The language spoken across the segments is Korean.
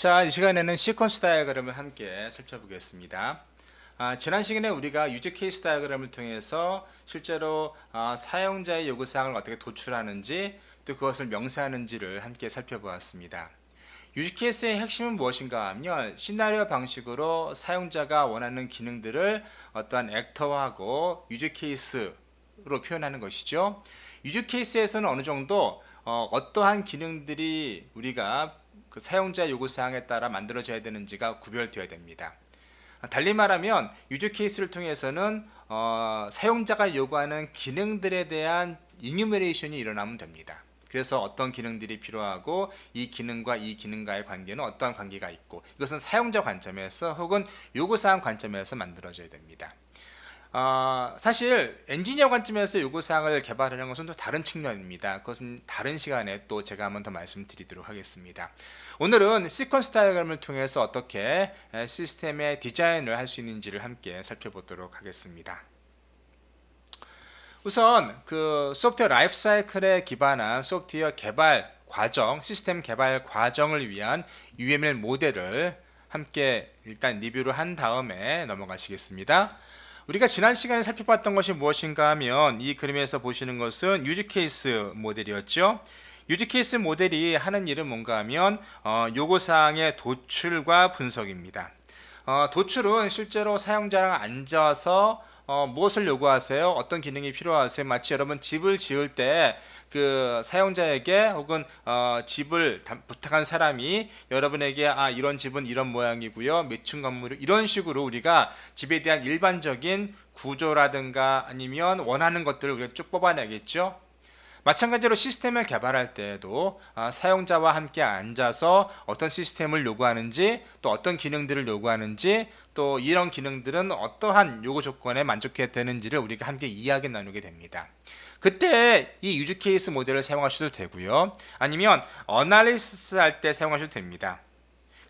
자, 이 시간에는 시퀀스 다이어그램을 함께 살펴보겠습니다. 지난 시간에 우리가 유즈 케이스 다이어그램을 통해서 실제로 사용자의 요구사항을 어떻게 도출하는지 또 그것을 명시하는지를 함께 살펴보았습니다. 유즈 케이스의 핵심은 무엇인가 하면 시나리오 방식으로 사용자가 원하는 기능들을 어떠한 액터화하고 유즈 케이스로 표현하는 것이죠. 유즈 케이스에서는 어느 정도 어떠한 기능들이 우리가 그 사용자 요구사항에 따라 만들어져야 되는지가 구별되어야 됩니다. 달리 말하면 유즈 케이스를 통해서는 사용자가 요구하는 기능들에 대한 이뉴메레이션이 일어나면 됩니다. 그래서 어떤 기능들이 필요하고 이 기능과 이 기능과의 관계는 어떠한 관계가 있고, 이것은 사용자 관점에서 혹은 요구사항 관점에서 만들어져야 됩니다. 사실 엔지니어 관점에서 요구사항을 개발하는 것은 또 다른 측면입니다. 그것은 다른 시간에 또 제가 한번 더 말씀드리도록 하겠습니다. 오늘은 시퀀스 다이어그램을 통해서 어떻게 시스템의 디자인을 할 수 있는지를 함께 살펴보도록 하겠습니다. 우선 그 소프트웨어 라이프 사이클에 기반한 소프트웨어 개발 과정, 시스템 개발 과정을 위한 UML 모델을 함께 일단 리뷰를 한 다음에 넘어가시겠습니다. 우리가 지난 시간에 살펴봤던 것이 무엇인가 하면 이 그림에서 보시는 것은 유즈 케이스 모델이었죠. 유즈 케이스 모델이 하는 일은 뭔가 하면 요구사항의 도출과 분석입니다. 도출은 실제로 사용자랑 앉아서 무엇을 요구하세요? 어떤 기능이 필요하세요? 마치 여러분 집을 지을 때 그 사용자에게 혹은 집을 부탁한 사람이 여러분에게 이런 집은 이런 모양이고요, 몇 층 건물, 이런 식으로 우리가 집에 대한 일반적인 구조라든가 아니면 원하는 것들을 우리가 쭉 뽑아내겠죠. 마찬가지로 시스템을 개발할 때에도 사용자와 함께 앉아서 어떤 시스템을 요구하는지, 또 어떤 기능들을 요구하는지, 또 이런 기능들은 어떠한 요구 조건에 만족해야 되는지를 우리가 함께 이야기 나누게 됩니다. 그때 이 유즈 케이스 모델을 사용하셔도 되고요, 아니면 어널리시스 할 때 사용하셔도 됩니다.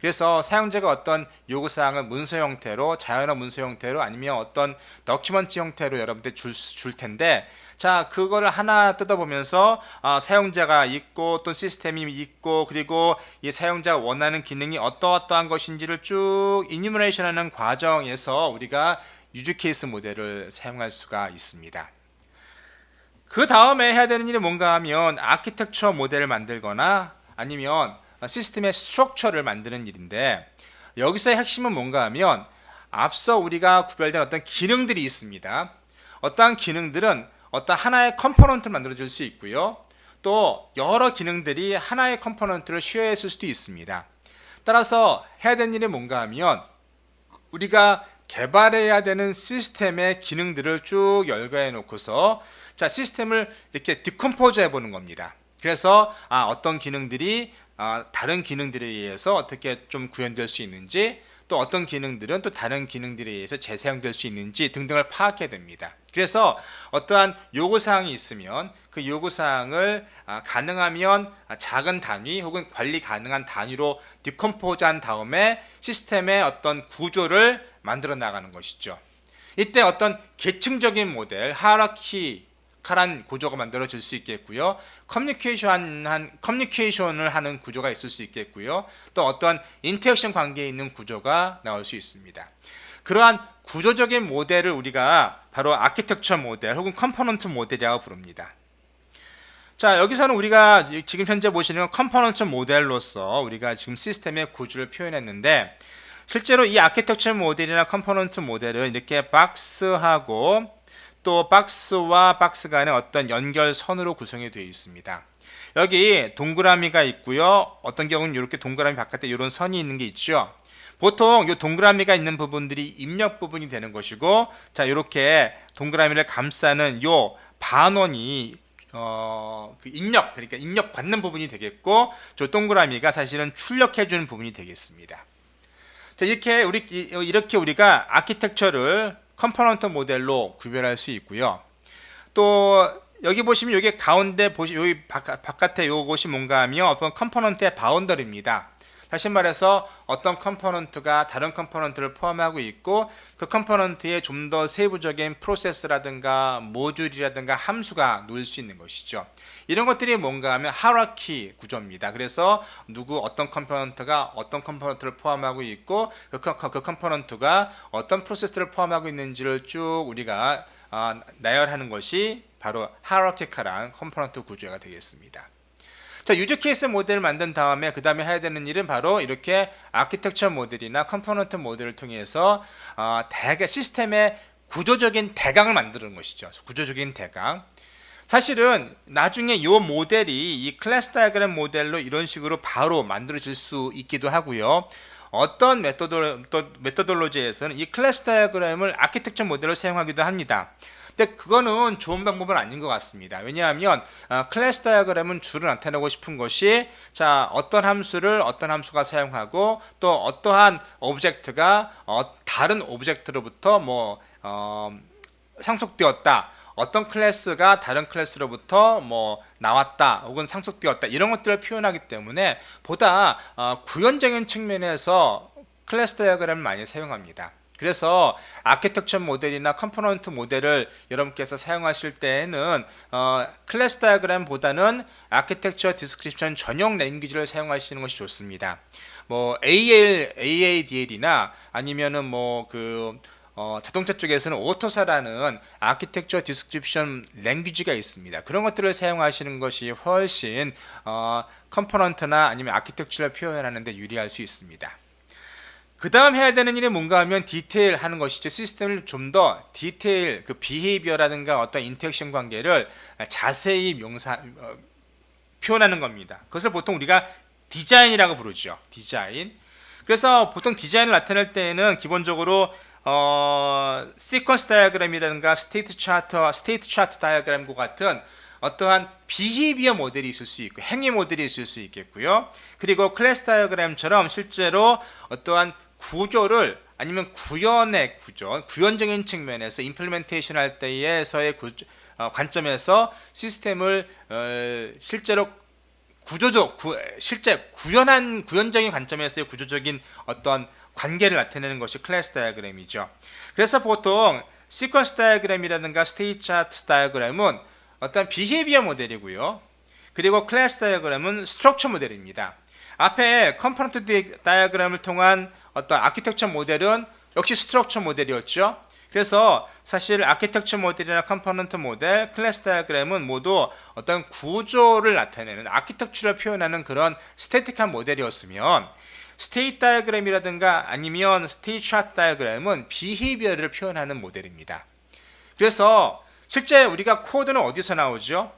그래서 사용자가 어떤 요구사항을 문서 형태로, 자연어 문서 형태로, 아니면 어떤 더큐먼트 형태로 여러분들 줄 텐데, 자, 그거를 하나 뜯어보면서 사용자가 있고 또 시스템이 있고, 그리고 이 사용자가 원하는 기능이 어떠한 것인지를 쭉 이뉴머레이션 하는 과정에서 우리가 유즈 케이스 모델을 사용할 수가 있습니다. 그 다음에 해야 되는 일이 뭔가 하면 아키텍처 모델을 만들거나 아니면 시스템의 스트럭처를 만드는 일인데, 여기서의 핵심은 뭔가 하면 앞서 우리가 구별된 어떤 기능들이 있습니다. 어떠한 기능들은 어떤 하나의 컴포넌트를 만들어 줄 수 있고요, 또 여러 기능들이 하나의 컴포넌트를 쉐어했을 수도 있습니다. 따라서 해야 되는 일이 뭔가 하면 우리가 개발해야 되는 시스템의 기능들을 쭉 열거해 놓고서 자, 시스템을 이렇게 디컴포즈 해보는 겁니다. 그래서 어떤 기능들이 다른 기능들에 의해서 어떻게 좀 구현될 수 있는지, 또 어떤 기능들은 또 다른 기능들에 의해서 재사용될 수 있는지 등등을 파악해야 됩니다. 그래서 어떠한 요구사항이 있으면 그 요구사항을 가능하면 작은 단위 혹은 관리 가능한 단위로 디컴포즈한 다음에 시스템의 어떤 구조를 만들어 나가는 것이죠. 이때 어떤 계층적인 모델, 하이라키칼한 구조가 만들어질 수 있겠고요, 커뮤니케이션을 하는 구조가 있을 수 있겠고요, 또 어떠한 인터랙션 관계에 있는 구조가 나올 수 있습니다. 그러한 구조적인 모델을 우리가 바로 아키텍처 모델 혹은 컴포넌트 모델이라고 부릅니다. 자, 여기서는 우리가 지금 현재 보시는 컴포넌트 모델로서 우리가 지금 시스템의 구조를 표현했는데, 실제로 이 아키텍처 모델이나 컴포넌트 모델은 이렇게 박스하고 또 박스와 박스 간의 어떤 연결선으로 구성이 되어 있습니다. 여기 동그라미가 있고요, 어떤 경우는 이렇게 동그라미 바깥에 이런 선이 있는 게 있죠. 보통 이 동그라미가 있는 부분들이 입력 부분이 되는 것이고, 자, 이렇게 동그라미를 감싸는 요 반원이 그 입력, 그러니까 입력 받는 부분이 되겠고, 저 동그라미가 사실은 출력해 주는 부분이 되겠습니다. 자, 이렇게 우리가 아키텍처를 컴포넌트 모델로 구별할 수 있고요. 또 여기 보시면 여기 가운데 여기 바깥에 요것이 뭔가 하면 어떤 컴포넌트의 바운더리입니다. 다시 말해서 어떤 컴포넌트가 다른 컴포넌트를 포함하고 있고 그 컴포넌트에 좀 더 세부적인 프로세스라든가 모듈이라든가 함수가 놓일 수 있는 것이죠. 이런 것들이 뭔가 하면 하이라키 구조입니다. 그래서 어떤 컴포넌트가 어떤 컴포넌트를 포함하고 있고 그 컴포넌트가 어떤 프로세스를 포함하고 있는지를 쭉 우리가 나열하는 것이 바로 하이라키컬한 컴포넌트 구조가 되겠습니다. 자, 유즈 케이스 모델을 만든 다음에 그 다음에 해야 되는 일은 바로 이렇게 아키텍처 모델이나 컴포넌트 모델을 통해서 시스템의 구조적인 대강을 만드는 것이죠. 구조적인 대강. 사실은 나중에 이 모델이 이 클래스 다이어그램 모델로 이런 식으로 바로 만들어질 수 있기도 하고요. 어떤 메토돌로지에서는 이 클래스 다이어그램을 아키텍처 모델로 사용하기도 합니다. 근데 그거는 좋은 방법은 아닌 것 같습니다. 왜냐하면 클래스 다이어그램은 주로 나타내고 싶은 것이 어떤 함수가 사용하고 또 어떠한 오브젝트가 다른 오브젝트로부터 상속되었다. 어떤 클래스가 다른 클래스로부터 나왔다 혹은 상속되었다 이런 것들을 표현하기 때문에 보다 구현적인 측면에서 클래스 다이어그램을 많이 사용합니다. 그래서 아키텍처 모델이나 컴포넌트 모델을 여러분께서 사용하실 때에는 클래스 다이어그램보다는 아키텍처 디스크립션 전용 랭귀지를 사용하시는 것이 좋습니다. AADL이나 아니면은 자동차 쪽에서는 오토사라는 아키텍처 디스크립션 랭귀지가 있습니다. 그런 것들을 사용하시는 것이 훨씬 컴포넌트나 아니면 아키텍처를 표현하는 데 유리할 수 있습니다. 그 다음 해야 되는 일이 뭔가 하면 디테일 하는 것이죠. 시스템을 좀 더 디테일, 비헤이비어라든가 어떤 인터랙션 관계를 자세히 표현하는 겁니다. 그것을 보통 우리가 디자인이라고 부르죠. 디자인. 그래서 보통 디자인을 나타낼 때에는 기본적으로 시퀀스 다이어그램이라든가 스테이트 차트 다이어그램과 같은 어떠한 비헤이비어 모델이 있을 수 있고 행위 모델이 있을 수 있겠고요. 그리고 클래스 다이어그램처럼 실제로 어떠한 구조를 아니면 구현적인 측면에서 임플리멘테이션 할 때에서의 관점에서 시스템을 실제로 구현적인 관점에서의 구조적인 어떤 관계를 나타내는 것이 클래스 다이어그램이죠. 그래서 보통 시퀀스 다이어그램이라든가 스테이트 차트 다이어그램은 어떤 비헤이비어 모델이고요. 그리고 클래스 다이어그램은 스트럭처 모델입니다. 앞에 컴포넌트 다이어그램을 통한 어떤 아키텍처 모델은 역시 스트럭처 모델이었죠. 그래서 사실 아키텍처 모델이나 컴포넌트 모델, 클래스 다이어그램은 모두 어떤 구조를 나타내는 아키텍처를 표현하는 그런 스태틱한 모델이었으면 스테이트 다이어그램이라든가 아니면 스테이트 차트 다이어그램은 비헤이비어를 표현하는 모델입니다. 그래서 실제 우리가 코드는 어디서 나오죠?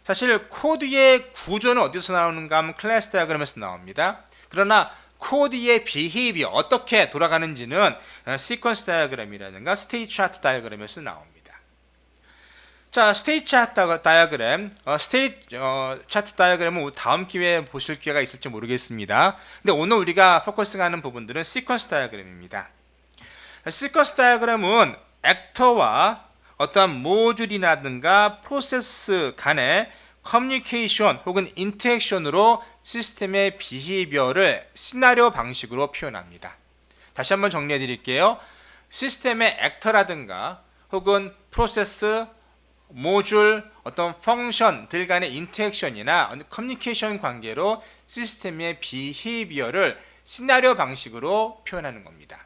사실 코드의 구조는 어디서 나오는가 하면 클래스 다이어그램에서 나옵니다. 그러나 코드의 비헤이비어 어떻게 돌아가는지는 시퀀스 다이어그램이라든가 스테이트 차트 다이어그램에서 나옵니다. 자, 스테이트 차트 다이어그램, 차트 다이어그램은 다음 기회에 보실 기회가 있을지 모르겠습니다. 근데 오늘 우리가 포커싱하는 부분들은 시퀀스 다이어그램입니다. 시퀀스 다이어그램은 액터와 어떠한 모듈이라든가 프로세스 간의 커뮤니케이션 혹은 인터랙션으로 시스템의 비헤이비어를 시나리오 방식으로 표현합니다. 다시 한번 정리해 드릴게요. 시스템의 액터라든가 혹은 프로세스, 모듈, 어떤 펑션들 간의 인터랙션이나 커뮤니케이션 관계로 시스템의 비헤이비어를 시나리오 방식으로 표현하는 겁니다.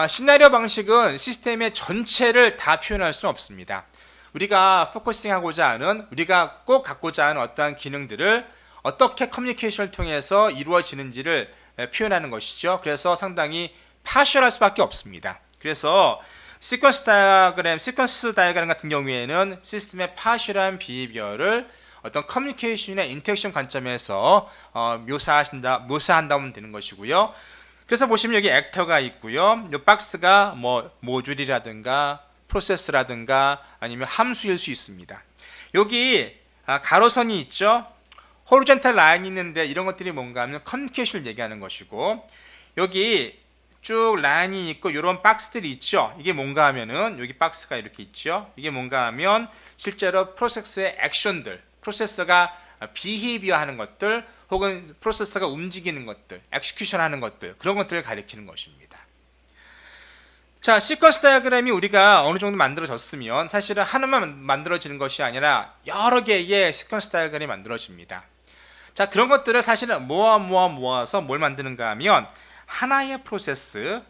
시나리오 방식은 시스템의 전체를 다 표현할 수는 없습니다. 우리가 포커싱하고자 하는, 우리가 꼭 갖고자 하는 어떠한 기능들을 어떻게 커뮤니케이션을 통해서 이루어지는지를 표현하는 것이죠. 그래서 상당히 파셜할 수밖에 없습니다. 그래서 시퀀스 다이어그램 같은 경우에는 시스템의 파셜한 비헤이비어를 어떤 커뮤니케이션이나 인터랙션 관점에서 묘사한다면 되는 것이고요. 그래서 보시면 여기 액터가 있고요. 이 박스가 모듈이라든가 프로세스라든가 아니면 함수일 수 있습니다. 여기 가로선이 있죠. 호리젠탈 라인이 있는데 이런 것들이 뭔가 하면 커뮤니케이션을 얘기하는 것이고, 여기 쭉 라인이 있고 이런 박스들이 있죠. 이게 뭔가 하면은 여기 박스가 이렇게 있죠. 이게 뭔가 하면 실제로 프로세스의 액션들, 프로세서가 비헤이비어 하는 것들 혹은 프로세서가 움직이는 것들, 엑스큐션 하는 것들, 그런 것들을 가리키는 것입니다. 자, 시퀀스 다이어그램이 우리가 어느 정도 만들어졌으면 사실은 하나만 만들어지는 것이 아니라 여러 개의 시퀀스 다이어그램이 만들어집니다. 자, 그런 것들을 사실은 모아서 뭘 만드는가 하면 하나의 프로세스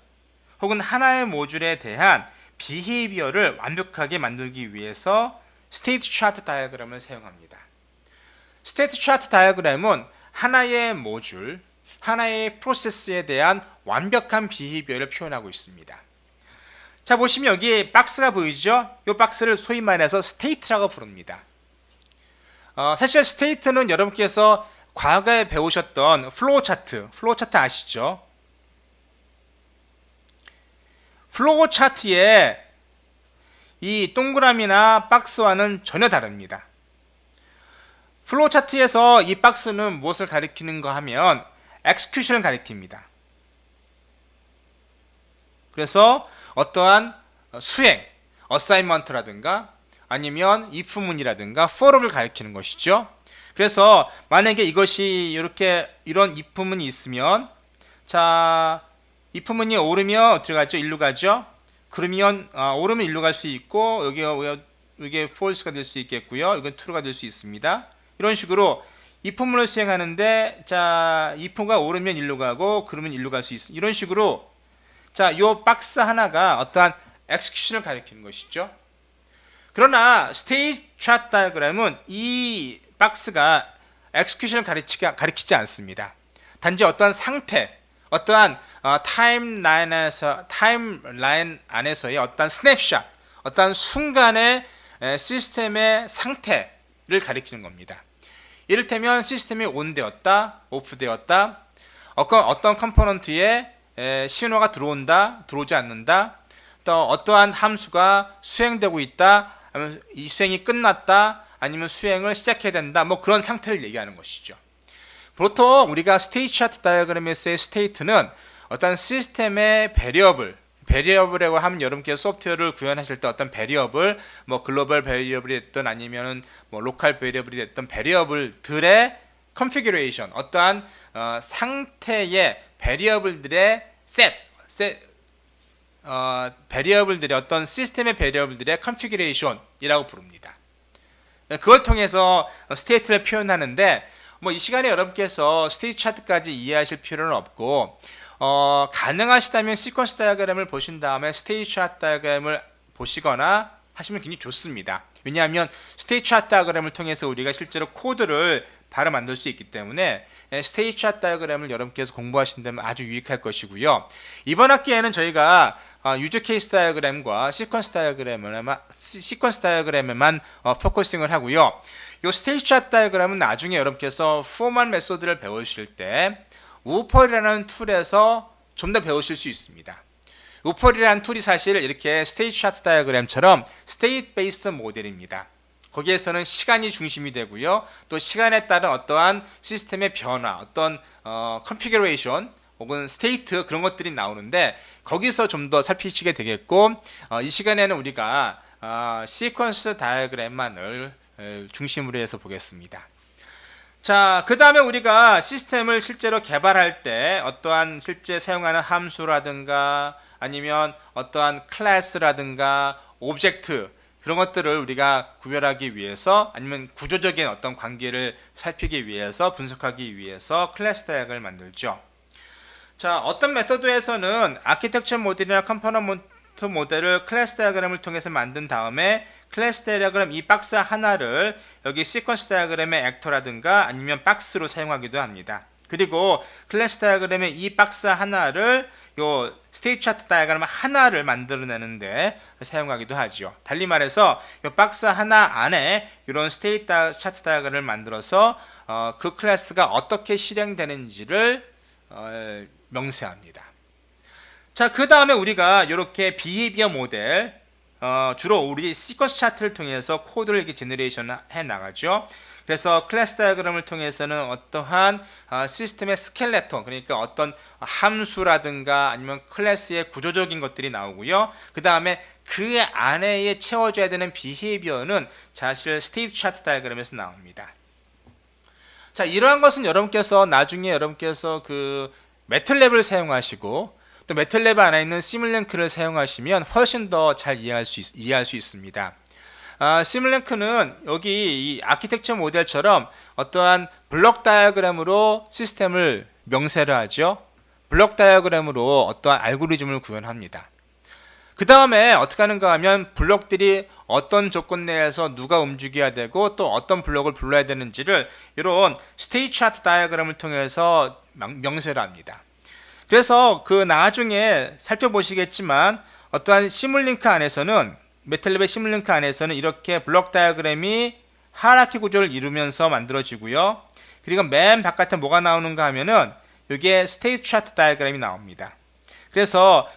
혹은 하나의 모듈에 대한 비헤이비어를 완벽하게 만들기 위해서 스테이트 차트 다이어그램을 사용합니다. 스테이트 차트 다이어그램은 하나의 모듈, 하나의 프로세스에 대한 완벽한 비헤이비어를 표현하고 있습니다. 자, 보시면 여기 박스가 보이죠? 이 박스를 소위 말해서 스테이트라고 부릅니다. 사실 스테이트는 여러분께서 과거에 배우셨던 플로우 차트 아시죠? 플로우 차트의 이 동그라미나 박스와는 전혀 다릅니다. 플로우 차트에서 이 박스는 무엇을 가리키는가 하면 엑스큐션을 가리킵니다. 그래서 어떠한 수행, 어사인먼트라든가 아니면 if문이라든가 for를 가리키는 것이죠. 그래서 만약에 이것이 이런 if문이 있으면, 자, if문이 오르면 어떻게 가죠? 일로 가죠. 그러면 오르면 일로 갈 수 있고 이게 false가 될 수 있겠고요. 이건 true가 될 수 있습니다. 이런 식으로 if문을 수행하는데, 자, if가 오르면 일로 가고 그러면 일로 갈 수 있습니다. 이런 식으로, 자, 이 박스 하나가 어떠한 엑스큐션을 가리키는 것이죠. 그러나 스테이트 차트 다이어그램은 이 박스가 엑스큐션을 가리키지 않습니다. 단지 어떠한 상태, 어떠한 타임라인 안에서의 어떠한 스냅샷, 어떠한 순간의 시스템의 상태를 가리키는 겁니다. 이를테면 시스템이 온되었다, 오프되었다, 어떤 컴포넌트에 신호가 들어온다, 들어오지 않는다, 또 어떠한 함수가 수행되고 있다, 아니면 이 수행이 끝났다, 아니면 수행을 시작해야 된다, 뭐 그런 상태를 얘기하는 것이죠. 보통 우리가 스테이트 차트 다이어그램에서의 스테이트는 어떤 시스템의 베리어블이라고 하면 여러분께서 소프트웨어를 구현하실 때 어떤 베리어블, 뭐 글로벌 베리어블이 됐든 아니면 뭐 로컬 베리어블이 됐든 베리어블들의 컨피규레이션, 어떠한 상태의 베리어블들의 베리어블들의 어떤 시스템의 베리어블들의 컨피규레이션이라고 부릅니다. 그걸 통해서 스테이트를 표현하는데, 뭐 이 시간에 여러분께서 스테이트 차트까지 이해하실 필요는 없고, 가능하시다면 시퀀스 다이어그램을 보신 다음에 스테이트 차트 다이어그램을 보시거나 하시면 굉장히 좋습니다. 왜냐하면 스테이트 차트 다이어그램을 통해서 우리가 실제로 코드를 바로 만들 수 있기 때문에 스테이트 차트 다이어그램을 여러분께서 공부하신다면 아주 유익할 것이고요. 이번 학기에는 저희가 유저 케이스 다이어그램과 시퀀스 다이어그램에만 포커싱을 하고요. 이 스테이트 차트 다이어그램은 나중에 여러분께서 포멀 메소드를 배우실 때 우펄이라는 툴에서 좀 더 배우실 수 있습니다. 우펄이라는 툴이 사실 이렇게 스테이트 차트 다이어그램처럼 스테이트 베이스드 모델입니다. 거기에서는 시간이 중심이 되고요. 또 시간에 따른 어떠한 시스템의 변화, 어떤 컨피규레이션 혹은 스테이트, 그런 것들이 나오는데 거기서 좀 더 살피시게 되겠고, 이 시간에는 우리가 시퀀스 다이어그램만을 중심으로 해서 보겠습니다. 자, 그 다음에 우리가 시스템을 실제로 개발할 때 어떠한 실제 사용하는 함수라든가 아니면 어떠한 클래스라든가 오브젝트, 그런 것들을 우리가 구별하기 위해서, 아니면 구조적인 어떤 관계를 살피기 위해서, 분석하기 위해서 클래스 다이어그램을 만들죠. 자, 어떤 메서드에서는 아키텍처 모델이나 컴포넌트 모델을 클래스 다이어그램을 통해서 만든 다음에 클래스 다이어그램 이 박스 하나를 여기 시퀀스 다이어그램의 액터라든가 아니면 박스로 사용하기도 합니다. 그리고 클래스 다이어그램의 이 박스 하나를 요 스테이트 차트 다이어그램 하나를 만들어내는데 사용하기도 하죠. 달리 말해서 요 박스 하나 안에 이런 스테이트 차트 다이어그램을 만들어서 그 클래스가 어떻게 실행되는지를 명세합니다. 자, 그 다음에 우리가 이렇게 비헤이비어 모델, 주로 우리 시퀀스 차트를 통해서 코드를 이렇게 제너레이션 해 나가죠. 그래서 클래스 다이어그램을 통해서는 어떠한 시스템의 스켈레톤, 그러니까 어떤 함수라든가 아니면 클래스의 구조적인 것들이 나오고요. 그 다음에 그 안에 채워져야 되는 비헤이비어는 사실 스테이트 차트 다이어그램에서 나옵니다. 자, 이러한 것은 여러분께서 나중에 여러분께서 그 매틀랩을 사용하시고 또 매틀랩 안에 있는 시뮬링크를 사용하시면 훨씬 더 잘 이해할 수 있습니다. 시뮬링크는 여기 이 아키텍처 모델처럼 어떠한 블록 다이어그램으로 시스템을 명세를 하죠. 블록 다이어그램으로 어떠한 알고리즘을 구현합니다. 그 다음에 어떻게 하는가 하면 블록들이 어떤 조건 내에서 누가 움직여야 되고 또 어떤 블록을 불러야 되는지를 이런 스테이트 차트 다이어그램을 통해서 명세를 합니다. 그래서 그 나중에 살펴보시겠지만 어떠한 시뮬링크 안에서는 매틀랩의 시뮬링크 안에서는 이렇게 블록 다이어그램이 하이라키 구조를 이루면서 만들어지고요. 그리고 맨 바깥에 뭐가 나오는가 하면은 이게 스테이트 차트 다이어그램이 나옵니다. 그래서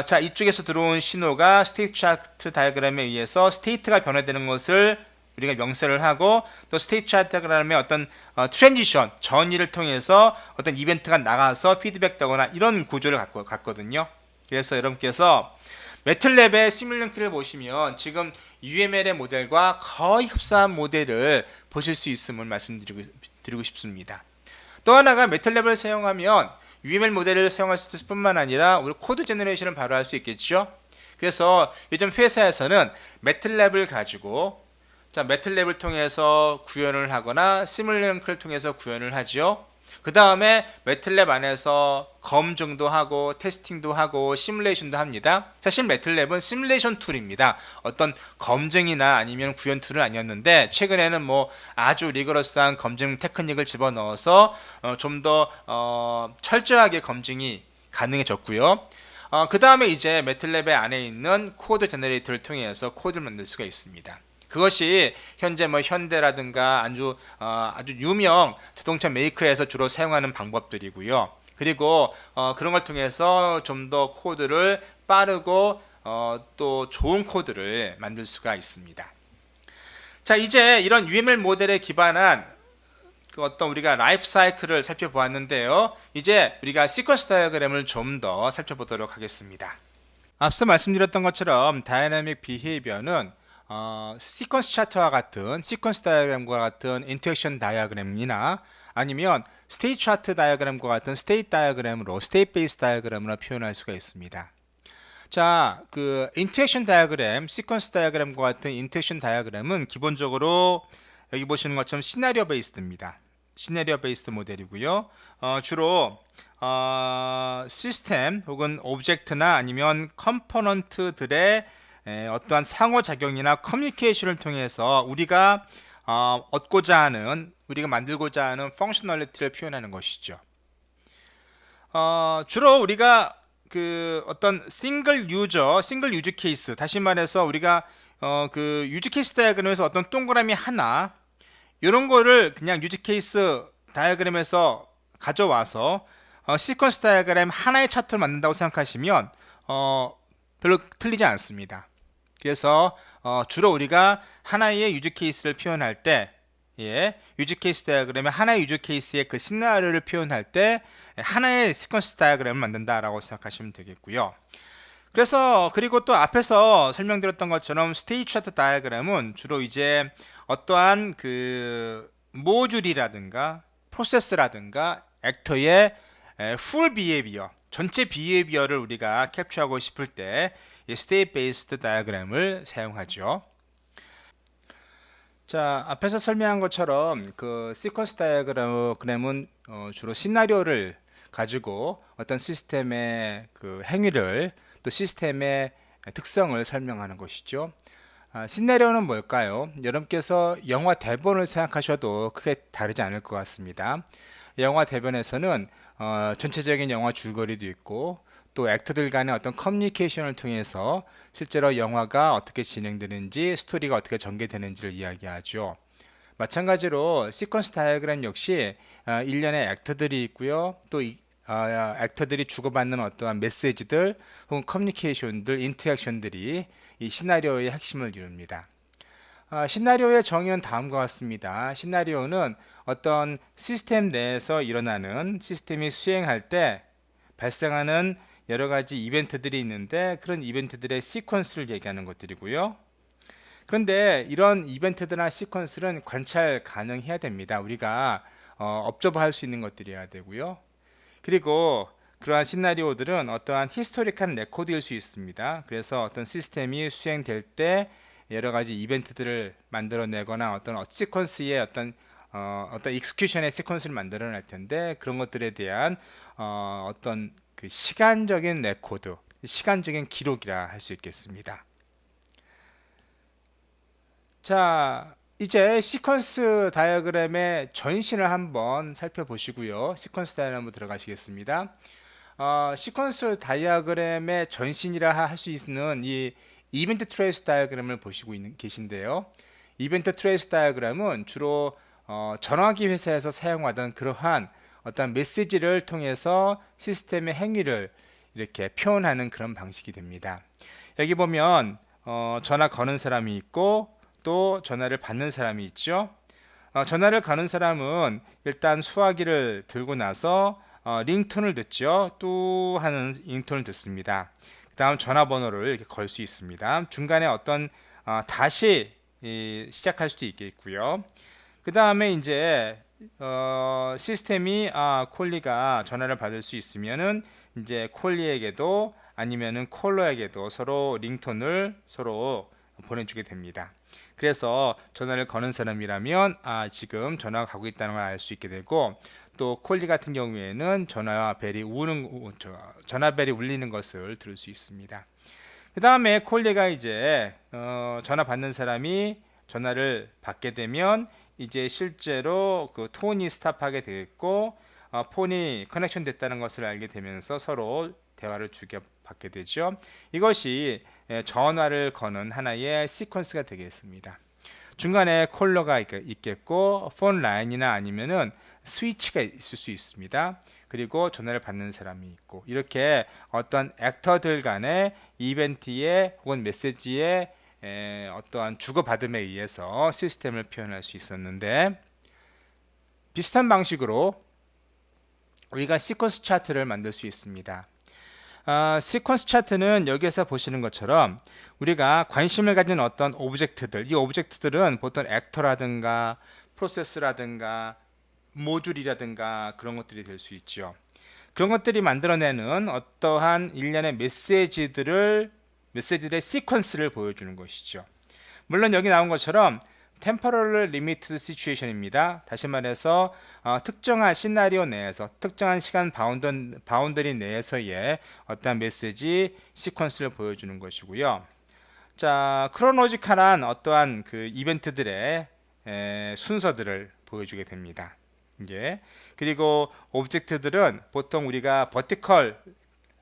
자, 이쪽에서 들어온 신호가 스테이트 차트 다이어그램에 의해서 스테이트가 변화되는 것을 우리가 명세를 하고 또 스테이트 차트 다이어그램의 어떤 트랜지션, 전이를 통해서 어떤 이벤트가 나가서 피드백되거나 이런 구조를 갖고 갔거든요. 그래서 여러분께서 매틀랩의 시뮬링크를 보시면 지금 UML의 모델과 거의 흡사한 모델을 보실 수 있음을 말씀드리고 싶습니다. 또 하나가 매틀랩을 사용하면 UML 모델을 사용할 수 있을 뿐만 아니라 우리 코드 제너레이션을 바로 할 수 있겠죠. 그래서 요즘 회사에서는 매틀랩을 가지고 매틀랩을 통해서 구현을 하거나 시뮬링크를 통해서 구현을 하죠. 그 다음에 매틀랩 안에서 검증도 하고 테스팅도 하고 시뮬레이션도 합니다. 사실 매틀랩은 시뮬레이션 툴입니다. 어떤 검증이나 아니면 구현 툴은 아니었는데 최근에는 뭐 아주 리거러스한 검증 테크닉을 집어넣어서 좀 더 철저하게 검증이 가능해졌고요. 그 다음에 이제 매틀랩의 안에 있는 코드 제너레이터를 통해서 코드를 만들 수가 있습니다. 그것이 현재 뭐 현대라든가 아주 유명 자동차 메이커에서 주로 사용하는 방법들이고요. 그리고 그런 걸 통해서 좀 더 코드를 빠르고 또 좋은 코드를 만들 수가 있습니다. 자, 이제 이런 UML 모델에 기반한 그 어떤 우리가 라이프 사이클을 살펴보았는데요. 이제 우리가 시퀀스 다이어그램을 좀 더 살펴보도록 하겠습니다. 앞서 말씀드렸던 것처럼 다이내믹 비헤이비어는 시퀀스 차트와 같은 시퀀스 다이어그램과 같은 인터랙션 다이어그램이나 아니면 스테이트 차트 다이어그램과 같은 스테이트 다이어그램으로 스테이트 베이스 다이어그램으로 표현할 수가 있습니다. 자, 그 인터랙션 다이어그램, 시퀀스 다이어그램과 같은 인터랙션 다이어그램은 기본적으로 여기 보시는 것처럼 시나리오 베이스드입니다. 시나리오 베이스드 모델이고요. 주로 시스템 혹은 오브젝트나 아니면 컴포넌트들의 어떠한 상호작용이나 커뮤니케이션을 통해서 우리가 얻고자 하는, 우리가 만들고자 하는 펑셔널리티를 표현하는 것이죠. 주로 우리가 그 어떤 싱글 유저 케이스, 다시 말해서 우리가 그 유즈 케이스 다이어그램에서 어떤 동그라미 하나 이런 거를 그냥 유즈 케이스 다이어그램에서 가져와서 시퀀스 다이어그램 하나의 차트를 만든다고 생각하시면 별로 틀리지 않습니다. 그래서 주로 우리가 하나의 유즈 케이스를 표현할 때 유즈 케이스 다이어그램의 하나의 유즈 케이스의 그 시나리오를 표현할 때 하나의 시퀀스 다이어그램을 만든다라고 생각하시면 되겠고요. 그래서 그리고 또 앞에서 설명드렸던 것처럼 스테이트 차트 다이어그램은 주로 이제 어떠한 그 모듈이라든가 프로세스라든가 액터의 풀 비헤이비어, 전체 비헤이비어를 우리가 캡처하고 싶을 때 스테이트 베이스드 다이어그램을 사용하죠. 자, 앞에서 설명한 것처럼 그 시퀀스 다이어그램은 주로 시나리오를 가지고 어떤 시스템의 그 행위를 또 시스템의 특성을 설명하는 것이죠. 시나리오는 뭘까요? 여러분께서 영화 대본을 생각하셔도 크게 다르지 않을 것 같습니다. 영화 대본에서는 전체적인 영화 줄거리도 있고 또 액터들 간의 어떤 커뮤니케이션을 통해서 실제로 영화가 어떻게 진행되는지, 스토리가 어떻게 전개되는지를 이야기하죠. 마찬가지로 시퀀스 다이어그램 역시 일련의 액터들이 있고요. 또 액터들이 주고받는 어떠한 메시지들 혹은 커뮤니케이션들, 인터랙션들이 이 시나리오의 핵심을 이룹니다. 시나리오의 정의는 다음과 같습니다. 시나리오는 어떤 시스템 내에서 일어나는, 시스템이 수행할 때 발생하는 여러 가지 이벤트들이 있는데 그런 이벤트들의 시퀀스를 얘기하는 것들이고요. 그런데 이런 이벤트들이나 시퀀스는 관찰 가능해야 됩니다. 우리가 업저버할 수 있는 것들이어야 되고요. 그리고 그러한 시나리오들은 어떠한 히스토리컬 레코드일 수 있습니다. 그래서 어떤 시스템이 수행될 때 여러 가지 이벤트들을 만들어내거나 어떤 시퀀스의 어떤 익스큐션의 시퀀스를 만들어낼 텐데 그런 것들에 대한 어떤 그 시간적인 레코드, 시간적인 기록이라 할 수 있겠습니다. 자, 이제 시퀀스 다이어그램의 전신을 한번 살펴보시고요. 시퀀스 다이어그램으로 들어가시겠습니다. 시퀀스 다이어그램의 전신이라 할 수 있는 이 이벤트 트레이스 다이어그램을 보시고 계신데요. 이벤트 트레이스 다이어그램은 주로 전화기 회사에서 사용하던 그러한 어떤 메시지를 통해서 시스템의 행위를 이렇게 표현하는 그런 방식이 됩니다. 여기 보면 전화 거는 사람이 있고 또 전화를 받는 사람이 있죠. 전화를 거는 사람은 일단 수화기를 들고 나서 링톤을 듣죠. 뚜 하는 링톤을 듣습니다. 그 다음 전화번호를 이렇게 걸 수 있습니다. 중간에 어떤 다시 시작할 수도 있겠고요. 그 다음에 이제 시스템이 콜리가 전화를 받을 수 있으면은 이제 콜리에게도 아니면은 콜러에게도 서로 링톤을 서로 보내주게 됩니다. 그래서 전화를 거는 사람이라면 지금 전화가 가고 있다는 걸 알 수 있게 되고 또 콜리 같은 경우에는 전화벨이 울리는 것을 들을 수 있습니다. 그 다음에 콜리가 이제 전화 받는 사람이 전화를 받게 되면 이제 실제로 그 톤이 스탑하게 되겠고 폰이 커넥션 됐다는 것을 알게 되면서 서로 대화를 주고받게 되죠. 이것이 전화를 거는 하나의 시퀀스가 되겠습니다. 중간에 콜러가 있겠고 폰 라인이나 아니면은 스위치가 있을 수 있습니다. 그리고 전화를 받는 사람이 있고 이렇게 어떤 액터들 간의 이벤트의 혹은 메시지의 어떠한 주고받음에 의해서 시스템을 표현할 수 있었는데 비슷한 방식으로 우리가 시퀀스 차트를 만들 수 있습니다. 시퀀스 차트는 여기에서 보시는 것처럼 우리가 관심을 가진 어떤 오브젝트들, 이 오브젝트들은 보통 액터라든가 프로세스라든가 모듈이라든가 그런 것들이 될 수 있죠. 그런 것들이 만들어내는 어떠한 일련의 메시지들의 시퀀스를 보여주는 것이죠. 물론 여기 나온 것처럼 temporal limited situation입니다. 다시 말해서 특정한 시나리오 내에서 특정한 시간 바운더리 내에서의 어떤 메시지 시퀀스를 보여주는 것이고요. 자, 크로노지컬한 어떠한 그 이벤트들의 순서들을 보여주게 됩니다. 그리고 오브젝트들은 보통 우리가 버티컬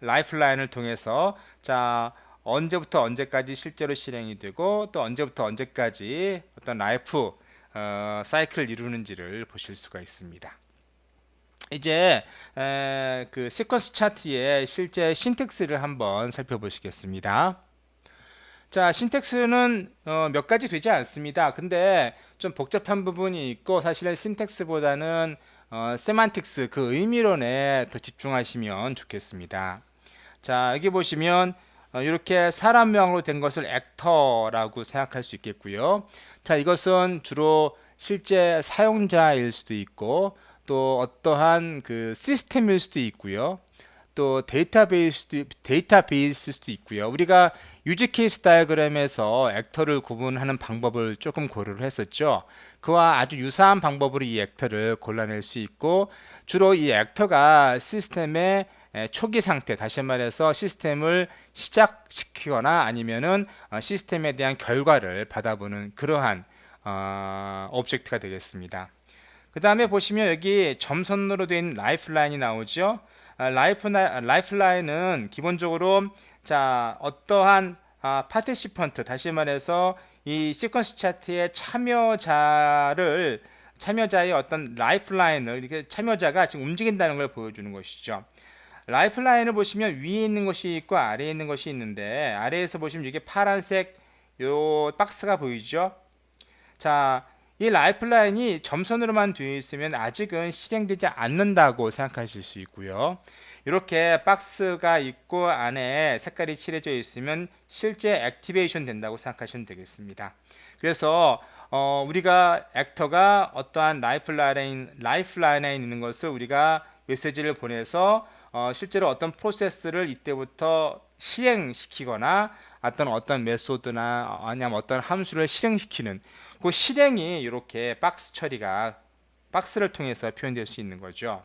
라이프라인을 통해서 언제부터 언제까지 실제로 실행이 되고 또 언제부터 언제까지 어떤 라이프 사이클을 이루는지를 보실 수가 있습니다. 이제 그 시퀀스 차트의 실제 신텍스를 한번 살펴보시겠습니다. 자, 신텍스는 몇 가지 되지 않습니다. 근데 좀 복잡한 부분이 있고 사실은 신텍스보다는 세만틱스 그 의미론에 더 집중하시면 좋겠습니다. 자, 여기 보시면 이렇게 사람명으로 된 것을 액터라고 생각할 수 있겠고요. 자, 이것은 주로 실제 사용자일 수도 있고 또 어떠한 그 시스템일 수도 있고요. 또 데이터베이스일 수도 있고요. 우리가 유즈 케이스 다이어그램에서 액터를 구분하는 방법을 조금 고려를 했었죠. 그와 아주 유사한 방법으로 이 액터를 골라낼 수 있고 주로 이 액터가 시스템의 초기 상태, 다시 말해서 시스템을 시작시키거나 아니면은 시스템에 대한 결과를 받아보는 그러한 오브젝트가 되겠습니다. 그 다음에 보시면 여기 점선으로 된 라이프라인이 나오죠. 라이프라인은 기본적으로 어떠한 파티시펀트, 다시 말해서 이 시퀀스 차트의 참여자의 어떤 라이프라인을 이렇게 참여자가 지금 움직인다는 걸 보여주는 것이죠. 라이프라인을 보시면 위에 있는 것이 있고 아래에 있는 것이 있는데 아래에서 보시면 이게 파란색 요 박스가 보이죠. 자, 이 라이프라인이 점선으로만 되어 있으면 아직은 실행되지 않는다고 생각하실 수 있고요. 이렇게 박스가 있고 안에 색깔이 칠해져 있으면 실제 액티베이션 된다고 생각하시면 되겠습니다. 그래서 우리가 액터가 어떠한 라이프라인에 있는 것을 우리가 메시지를 보내서 실제로 어떤 프로세스를 이때부터 실행시키거나 어떤 메소드나 아니면 어떤 함수를 실행시키는 그 실행이 이렇게 박스 처리가 박스를 통해서 표현될 수 있는 거죠.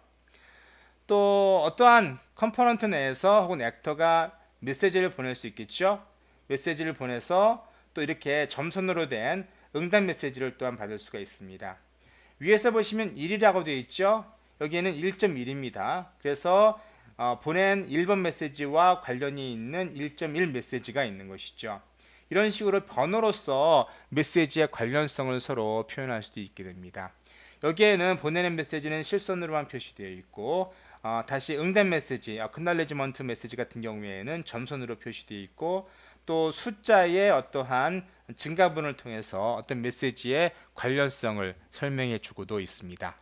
또 어떠한 컴포넌트 내에서 혹은 액터가 메시지를 보낼 수 있겠죠. 메시지를 보내서 또 이렇게 점선으로 된 응답 메시지를 또한 받을 수가 있습니다. 위에서 보시면 1이라고 되어 있죠. 여기에는 1.1입니다. 그래서 보낸 1번 메시지와 관련이 있는 1.1 메시지가 있는 것이죠. 이런 식으로 번호로서 메시지의 관련성을 서로 표현할 수도 있게 됩니다. 여기에는 보내는 메시지는 실선으로만 표시되어 있고 다시 응답 메시지, acknowledgement 메시지 같은 경우에는 점선으로 표시되어 있고 또 숫자의 어떠한 증가분을 통해서 어떤 메시지의 관련성을 설명해 주고도 있습니다.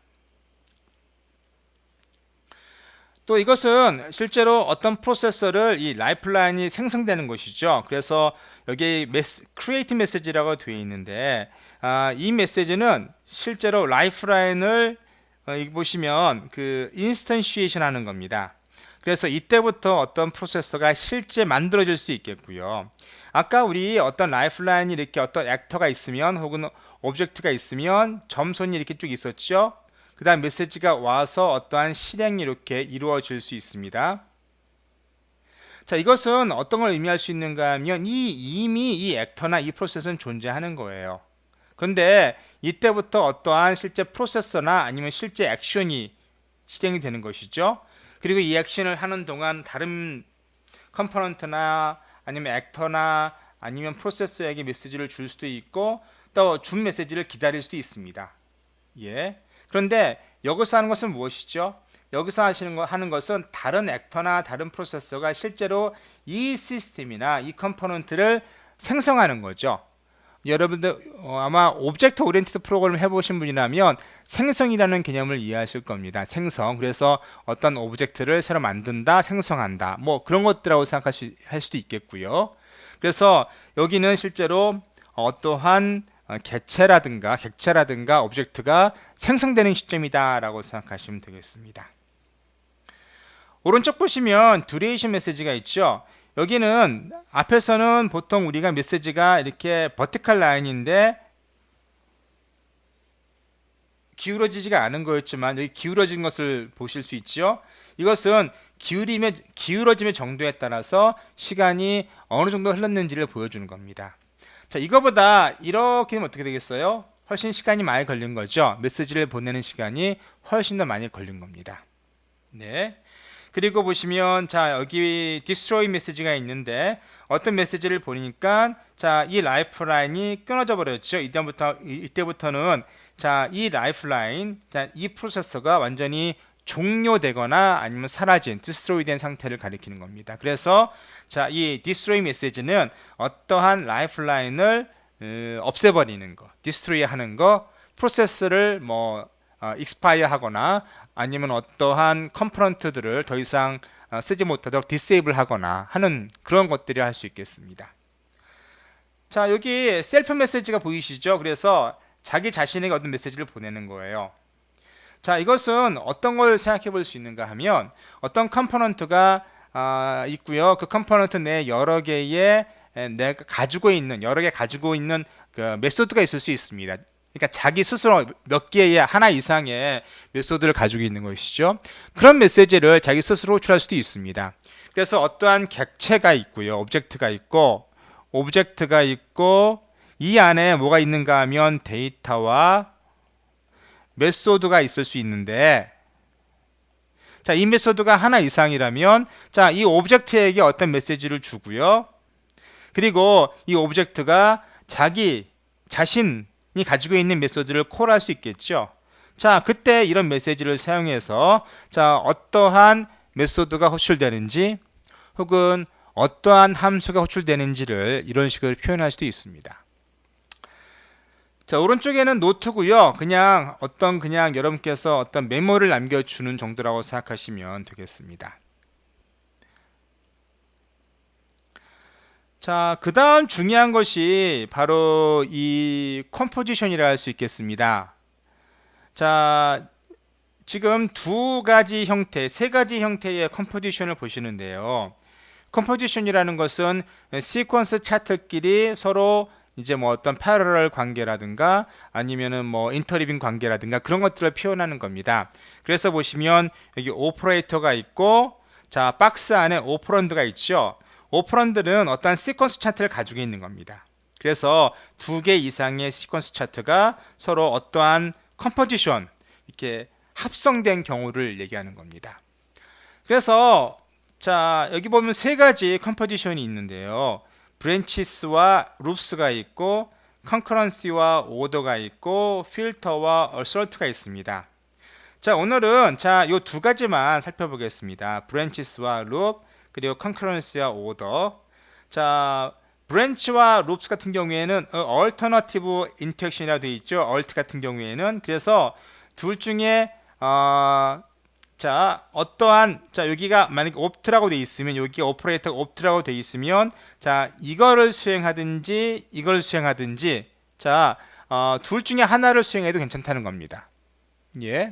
또 이것은 실제로 어떤 프로세서를 이 라이프라인이 생성되는 것이죠. 그래서 여기 create 메시지라고 되어 있는데 이 메시지는 실제로 라이프라인을 여기 보시면 그 인스턴시에이션 하는 겁니다. 그래서 이때부터 어떤 프로세서가 실제 만들어질 수 있겠고요. 아까 우리 어떤 라이프라인이 이렇게 어떤 액터가 있으면 혹은 오브젝트가 있으면 점선이 이렇게 쭉 있었죠. 그 다음 메시지가 와서 어떠한 실행이 이렇게 이루어질 수 있습니다. 자, 이것은 어떤 걸 의미할 수 있는가 하면 이미 이 액터나 이 프로세서는 존재하는 거예요. 그런데 이때부터 어떠한 실제 프로세서나 아니면 실제 액션이 실행이 되는 것이죠. 그리고 이 액션을 하는 동안 다른 컴포넌트나 아니면 액터나 아니면 프로세서에게 메시지를 줄 수도 있고 또 준 메시지를 기다릴 수도 있습니다. 예. 그런데 여기서 하는 것은 무엇이죠? 여기서 하는 것은 다른 액터나 다른 프로세서가 실제로 이 시스템이나 이 컴포넌트를 생성하는 거죠. 여러분들 아마 오브젝트 오리엔티드 프로그램을 해보신 분이라면 생성이라는 개념을 이해하실 겁니다. 생성. 그래서 어떤 오브젝트를 새로 만든다, 생성한다. 뭐 그런 것들이라고 생각할 수도 있겠고요. 그래서 여기는 실제로 어떠한 객체라든가 오브젝트가 생성되는 시점이다라고 생각하시면 되겠습니다. 오른쪽 보시면 듀레이션 메시지가 있죠. 여기는 앞에서는 보통 우리가 메시지가 이렇게 버티컬 라인인데 기울어지지가 않은 거였지만 여기 기울어진 것을 보실 수 있죠. 이것은 기울어짐의 정도에 따라서 시간이 어느 정도 흘렀는지를 보여주는 겁니다. 자, 이거보다 이렇게 되면 어떻게 되겠어요? 훨씬 시간이 많이 걸린 거죠. 메시지를 보내는 시간이 훨씬 더 많이 걸린 겁니다. 네. 그리고 보시면 자, 여기 destroy 메시지가 있는데 어떤 메시지를 보니까 자, 이 라이프라인이 끊어져 버렸죠. 이때부터는 자, 이 라이프라인, 자, 이 프로세서가 완전히 종료되거나 아니면 사라진, destroy 된 상태를 가리키는 겁니다. 그래서 자, 이 destroy 메시지는 어떠한 라이프라인을 없애버리는 거, destroy 하는 거, 프로세스를 뭐 expire 하거나 아니면 어떠한 컴포넌트들을 더 이상 쓰지 못하도록 disable 하거나 하는 그런 것들이 할 수 있겠습니다. 자, 여기 셀프 메시지가 보이시죠? 그래서 자기 자신에게 어떤 메시지를 보내는 거예요. 자, 이것은 어떤 걸 생각해 볼 수 있는가 하면 어떤 컴포넌트가 있고요. 그 컴포넌트 내에 여러 개의 내가 가지고 있는 그 메소드가 있을 수 있습니다. 그러니까 자기 스스로 몇 개의 하나 이상의 메소드를 가지고 있는 것이죠. 그런 메시지를 자기 스스로 호출할 수도 있습니다. 그래서 어떠한 객체가 있고요. 오브젝트가 있고 이 안에 뭐가 있는가 하면 데이터와 메소드가 있을 수 있는데 자, 이 메소드가 하나 이상이라면 자, 이 오브젝트에게 어떤 메시지를 주고요. 그리고 이 오브젝트가 자기 자신이 가지고 있는 메소드를 콜할 수 있겠죠. 자, 그때 이런 메시지를 사용해서 자, 어떠한 메소드가 호출되는지 혹은 어떠한 함수가 호출되는지를 이런 식으로 표현할 수도 있습니다. 자, 오른쪽에는 노트고요. 그냥 여러분께서 어떤 메모를 남겨주는 정도라고 생각하시면 되겠습니다. 자, 그 다음 중요한 것이 바로 이 컴포지션이라 할 수 있겠습니다. 자, 지금 두 가지 형태, 세 가지 형태의 컴포지션을 보시는데요. 컴포지션이라는 것은 시퀀스 차트끼리 서로 이제 뭐 어떤 패러럴 관계라든가 아니면은 뭐 인터리빙 관계라든가 그런 것들을 표현하는 겁니다. 그래서 보시면 여기 오퍼레이터가 있고, 자, 박스 안에 오퍼런드가 있죠. 오퍼런드는 어떤 시퀀스 차트를 가지고 있는 겁니다. 그래서 두 개 이상의 시퀀스 차트가 서로 어떠한 컴포지션, 이렇게 합성된 경우를 얘기하는 겁니다. 그래서 자, 여기 보면 세 가지 컴포지션이 있는데요. 브랜치스와 룹스가 있고, 컨커런시와 오더가 있고, 필터와 어설트가 있습니다. 자, 오늘은 자, 요 두 가지만 살펴보겠습니다. 브랜치스와 룹, 그리고 컨커런시와 오더. 자, 브랜치와 룹스 같은 경우에는 얼터너티브 인터랙션이라고 되어 있죠. 얼트 같은 경우에는. 그래서 둘 중에 자, 어떠한, 자, 여기가 만약에 옵트라고 되어 있으면, 여기 오퍼레이터가 옵트라고 되어 있으면, 자, 이거를 수행하든지 이걸 수행하든지, 자, 둘 중에 하나를 수행해도 괜찮다는 겁니다. 예.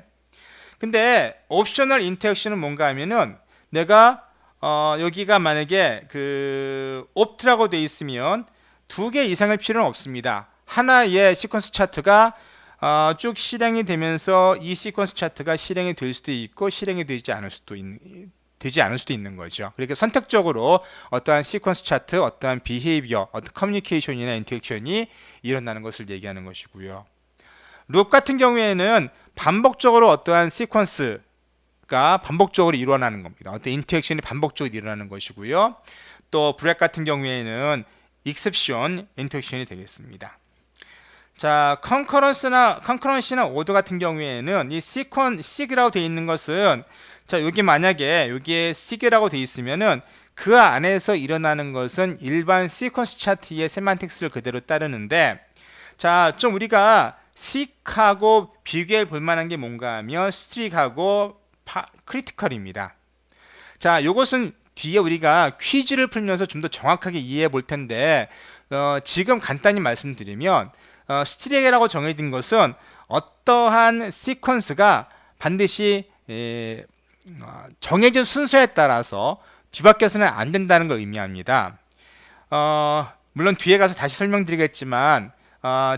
근데 옵셔널 인터랙션은 뭔가 하면은 내가 여기가 만약에 그 옵트라고 되어 있으면 두 개 이상의 필요는 없습니다. 하나의 시퀀스 차트가 쭉 실행이 되면서 이 시퀀스 차트가 실행이 될 수도 있고 실행이 되지 않을 수도 있는 거죠. 그러니까 선택적으로 어떠한 시퀀스 차트, 어떠한 비헤이비어, 어떤 커뮤니케이션이나 인터랙션이 일어나는 것을 얘기하는 것이고요. 룹 같은 경우에는 반복적으로 어떠한 시퀀스가 반복적으로 일어나는 겁니다. 어떤 인터랙션이 반복적으로 일어나는 것이고요. 또 브렉 같은 경우에는 익셉션 인터랙션이 되겠습니다. 자, 컨커런시나 오더 같은 경우에는 이 시그라고 되어 있는 것은, 자, 여기 만약에 여기에 시그라고 되어 있으면은 그 안에서 일어나는 것은 일반 시퀀스 차트의 세만틱스를 그대로 따르는데, 자, 좀 우리가 식하고 비교해 볼 만한 게 뭔가 하면 스트릭하고 크리티컬입니다. 자, 요것은 뒤에 우리가 퀴즈를 풀면서 좀 더 정확하게 이해해 볼 텐데, 지금 간단히 말씀드리면 스트릭이라고 정해진 것은 어떠한 시퀀스가 반드시 정해진 순서에 따라서 뒤바뀌어서는 안 된다는 걸 의미합니다. 물론 뒤에 가서 다시 설명드리겠지만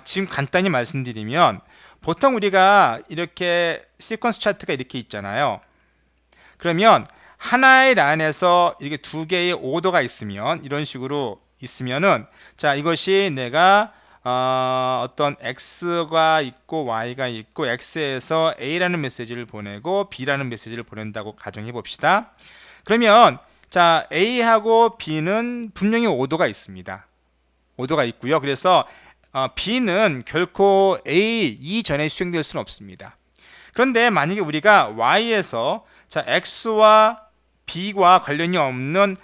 지금 간단히 말씀드리면, 보통 우리가 이렇게 시퀀스 차트가 이렇게 있잖아요. 그러면 하나의 란에서 이렇게 두 개의 오더가 있으면, 이런 식으로 있으면은, 자, 이것이 내가 어떤 X가 있고 Y가 있고 X에서 A라는 메시지를 보내고 B라는 메시지를 보낸다고 가정해 봅시다. 그러면 자, A하고 B는 분명히 오더가 있습니다. 오더가 있고요. 그래서 B는 결코 A 이전에 수행될 수는 없습니다. 그런데 만약에 우리가 Y에서 자, X와 B와 관련이 없는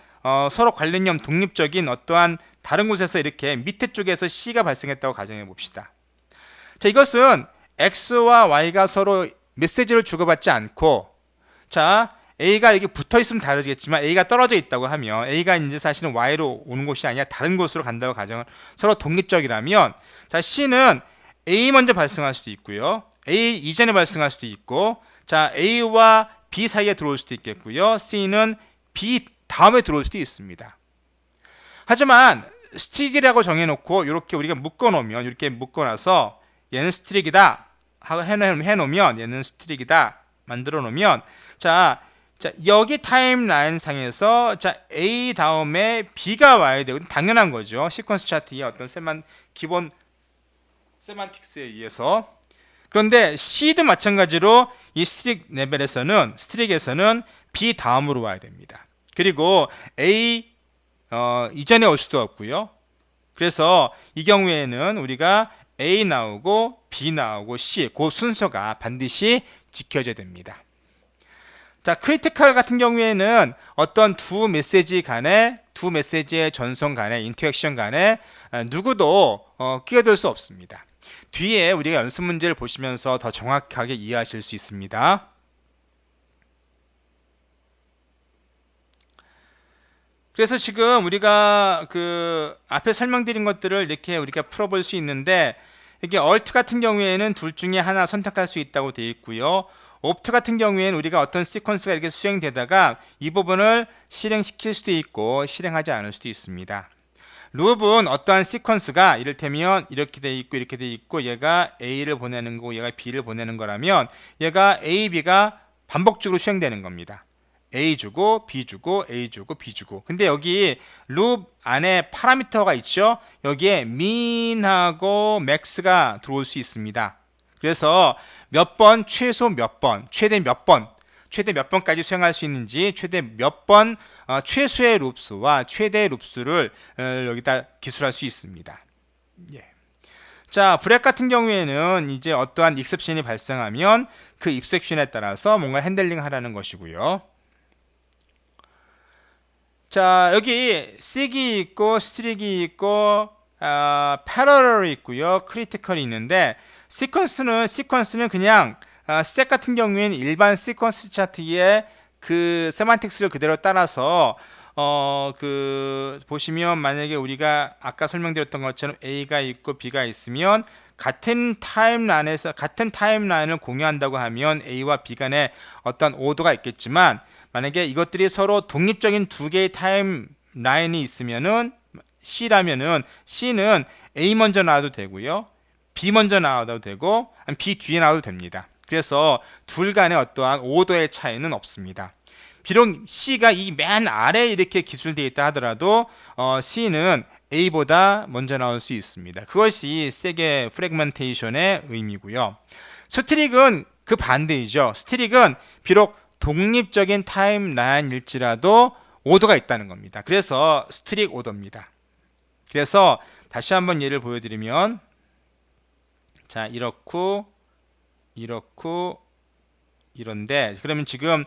서로 관련이 없는 독립적인 어떠한 다른 곳에서 이렇게 밑에 쪽에서 C가 발생했다고 가정해 봅시다. 자, 이것은 X와 Y가 서로 메시지를 주고받지 않고, 자, A가 여기 붙어 있으면 다르겠지만 A가 떨어져 있다고 하면, A가 이제 사실은 Y로 오는 곳이 아니라 다른 곳으로 간다고 가정을, 서로 독립적이라면, 자, C는 A 먼저 발생할 수도 있고요, A 이전에 발생할 수도 있고, 자, A와 B 사이에 들어올 수도 있겠고요, C는 B 다음에 들어올 수도 있습니다. 하지만 스틱이라고 정해놓고 이렇게 우리가 묶어놓으면, 이렇게 묶어놔서 얘는 스틱이다 하고 해놓으면, 얘는 스틱이다 만들어 놓으면, 자, 여기 타임라인 상에서 자, A 다음에 B가 와야 되고 당연한 거죠. 시퀀스 차트의 어떤 기본 세만틱스에 의해서. 그런데 C도 마찬가지로 이 스트릭에서는 B 다음으로 와야 됩니다. 그리고 A 이전에 올 수도 없고요. 그래서 이 경우에는 우리가 A 나오고 B 나오고 C, 그 순서가 반드시 지켜져야 됩니다. 자, 크리티컬 같은 경우에는 어떤 두 메시지의 전송 간에, 인터랙션 간에 누구도 끼어들 수 없습니다. 뒤에 우리가 연습 문제를 보시면서 더 정확하게 이해하실 수 있습니다. 그래서 지금 우리가 그 앞에 설명드린 것들을 이렇게 우리가 풀어볼 수 있는데, 이게 alt 같은 경우에는 둘 중에 하나 선택할 수 있다고 되어 있고요. opt 같은 경우에는 우리가 어떤 시퀀스가 이렇게 수행되다가 이 부분을 실행시킬 수도 있고 실행하지 않을 수도 있습니다. 룹은 어떠한 시퀀스가 이를테면 이렇게 돼 있고 이렇게 돼 있고 얘가 A를 보내는 거고 얘가 B를 보내는 거라면 얘가 A, B가 반복적으로 수행되는 겁니다. A 주고 B 주고 A 주고 B 주고. 근데 여기 룹 안에 파라미터가 있죠. 여기에 min하고 max가 들어올 수 있습니다. 그래서 몇 번, 최소 몇 번, 최대 몇 번, 최대 몇 번까지 수행할 수 있는지, 최대 몇 번 최소의 룹수와 최대의 룹수를 여기다 기술할 수 있습니다. 예. 자, 브렉 같은 경우에는 이제 어떠한 익셉션이 발생하면 그 익셉션에 따라서 뭔가 핸들링 하라는 것이고요. 자, 여기 sig이 있고 strig이 있고 parallel이 있고요, critical이 있는데 시퀀스는 그냥 셋 같은 경우에는 일반 시퀀스 차트의 그 세만틱스를 그대로 따라서 그 보시면 만약에 우리가 아까 설명드렸던 것처럼 A가 있고 B가 있으면 같은 타임라인을 공유한다고 하면 A와 B 간에 어떤 오더가 있겠지만, 만약에 이것들이 서로 독립적인 두 개의 타임라인이 있으면은 C라면은 C는 A 먼저 나와도 되고요, B 먼저 나와도 되고 B 뒤에 나와도 됩니다. 그래서 둘 간의 어떠한 오더의 차이는 없습니다. 비록 C가 이 맨 아래에 이렇게 기술되어 있다 하더라도 C는 A보다 먼저 나올 수 있습니다. 그것이 섹의 프래그먼테이션의 의미고요. 스트릭은 그 반대이죠. 스트릭은 비록 독립적인 타임라인일지라도 오더가 있다는 겁니다. 그래서 스트릭 오더입니다. 그래서 다시 한번 예를 보여드리면, 자, 이렇고 이런데, 그러면 지금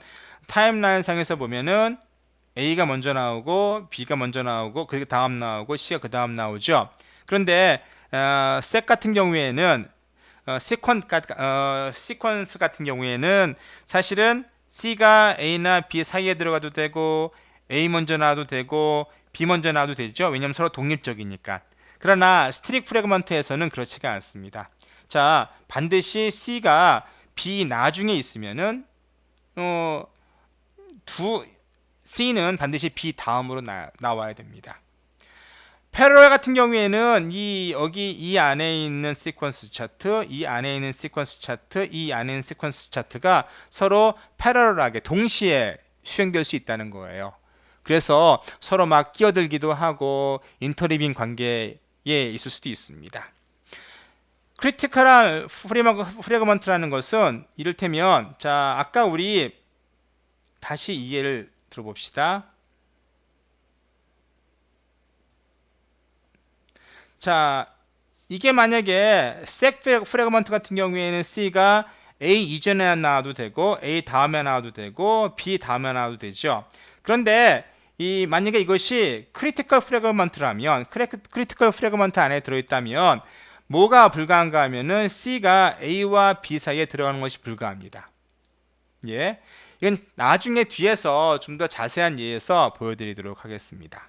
타임라인 상에서 보면은 A가 먼저 나오고 B가 먼저 나오고 그 다음 나오고 C가 그 다음 나오죠. 그런데 셋 같은 경우에는 시퀀스 같은 경우에는 사실은 C가 A나 B 사이에 들어가도 되고 A 먼저 나와도 되고 B 먼저 나와도 되죠. 왜냐하면 서로 독립적이니까. 그러나 스트릭 프래그먼트에서는 그렇지가 않습니다. 자, 반드시 C가 B 나중에 있으면은 C는 반드시 B 다음으로 나와야 됩니다. 패러럴 같은 경우에는 여기 이 안에 있는 시퀀스 차트, 이 안에 있는 시퀀스 차트, 이 안에 있는 시퀀스 차트가 서로 패러럴하게 동시에 수행될 수 있다는 거예요. 그래서 서로 막 끼어들기도 하고 인터리빙 관계에 있을 수도 있습니다. 크리티컬한 프래그먼트라는 것은 이를테면, 자, 아까 우리 다시 이 예를 들어봅시다. 자, 이게 만약에 색 프래그먼트 같은 경우에는 C가 A 이전에 나와도 되고 A 다음에 나와도 되고 B 다음에 나와도 되죠. 그런데 만약에 이것이 크리티컬 프래그먼트라면, 크리티컬 프래그먼트 안에 들어있다면 뭐가 불가한가 하면은 C가 A와 B 사이에 들어가는 것이 불가합니다. 예, 이건 나중에 뒤에서 좀 더 자세한 예에서 보여드리도록 하겠습니다.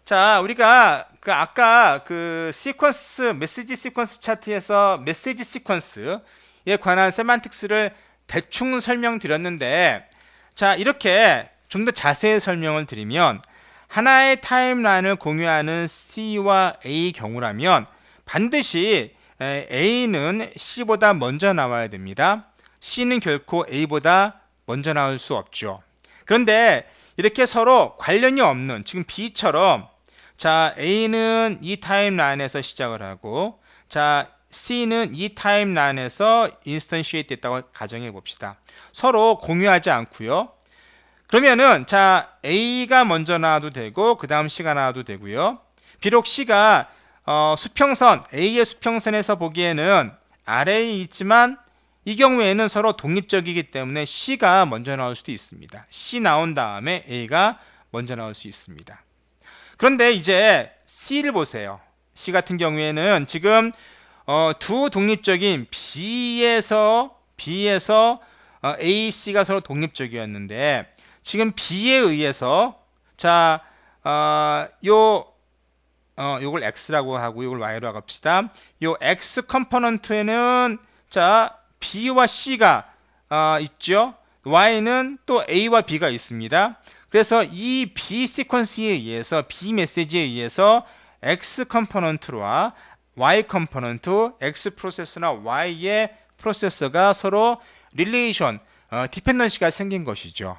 자, 우리가 아까 시퀀스, 메시지 시퀀스 차트에서 메시지 시퀀스에 관한 세만틱스를 대충 설명드렸는데, 자, 이렇게 좀 더 자세히 설명을 드리면, 하나의 타임라인을 공유하는 C와 A 경우라면 반드시 A는 C보다 먼저 나와야 됩니다. C는 결코 A보다 먼저 나올 수 없죠. 그런데 이렇게 서로 관련이 없는, 지금 B처럼, 자, A는 이 타임라인에서 시작을 하고, 자, C는 이 타임라인에서 인스턴시에이트 됐다고 가정해 봅시다. 서로 공유하지 않고요. 그러면은, 자, A가 먼저 나와도 되고 그 다음 C가 나와도 되고요. 비록 C가 수평선, A의 수평선에서 보기에는 아래에 있지만 이 경우에는 서로 독립적이기 때문에 C가 먼저 나올 수도 있습니다. C 나온 다음에 A가 먼저 나올 수 있습니다. 그런데 이제 C를 보세요. C 같은 경우에는 지금 두 독립적인 B에서 A, C가 서로 독립적이었는데, 지금 B에 의해서 자, 요걸 X라고 하고 요걸 Y로 합시다. 요 X 컴포넌트에는 자, B와 C가 있죠. Y는 또 A와 B가 있습니다. 그래서 이 B 시퀀스에 의해서 B 메시지에 의해서 X 컴포넌트와 Y 컴포넌트, X 프로세서나 Y의 프로세서가 서로 릴레이션, 디펜던시가 생긴 것이죠.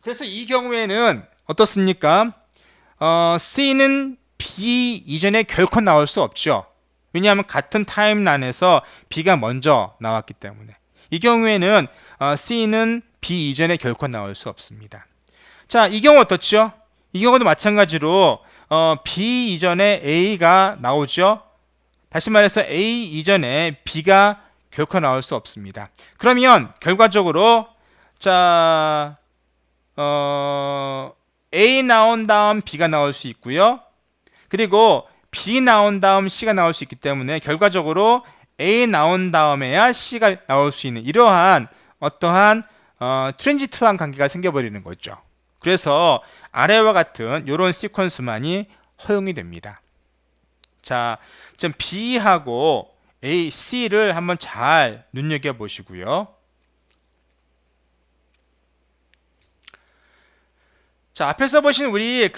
그래서 이 경우에는 어떻습니까? C는 B 이전에 결코 나올 수 없죠. 왜냐하면 같은 타임라인에서 B가 먼저 나왔기 때문에. 이 경우에는 C는 B 이전에 결코 나올 수 없습니다. 자, 이 경우 어떻죠? 이 경우도 마찬가지로 B 이전에 A가 나오죠. 다시 말해서 A 이전에 B가 결코 나올 수 없습니다. 그러면 결과적으로 자 A 나온 다음 B가 나올 수 있고요. 그리고 B 나온 다음 C가 나올 수 있기 때문에 결과적으로 A 나온 다음에야 C가 나올 수 있는 이러한 어떠한 트랜지트한 관계가 생겨버리는 거죠. 그래서 아래와 같은 이런 시퀀스만이 허용이 됩니다. 자, 지금 B하고 A, C를 한번 잘 눈여겨보시고요. 자, 앞에서 보신 우리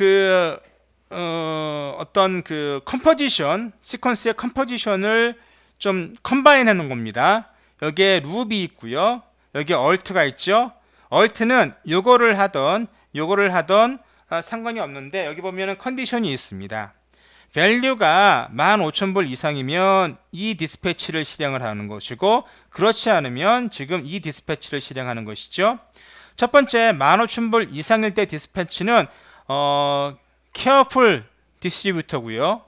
어떤 컴포지션, 시퀀스의 컴포지션을 좀 컴바인 하는 겁니다. 여기에 룹이 있고요. 여기에 얼트가 있죠. 얼트는 요거를 하던 상관이 없는데 여기 보면은 컨디션이 있습니다. 밸류가 15,000불 이상이면 이 디스패치를 실행을 하는 것이고 그렇지 않으면 지금 이 디스패치를 실행하는 것이죠. 첫 번째 15,000불 이상일 때 디스패치는 careful 디스트리뷰터고요.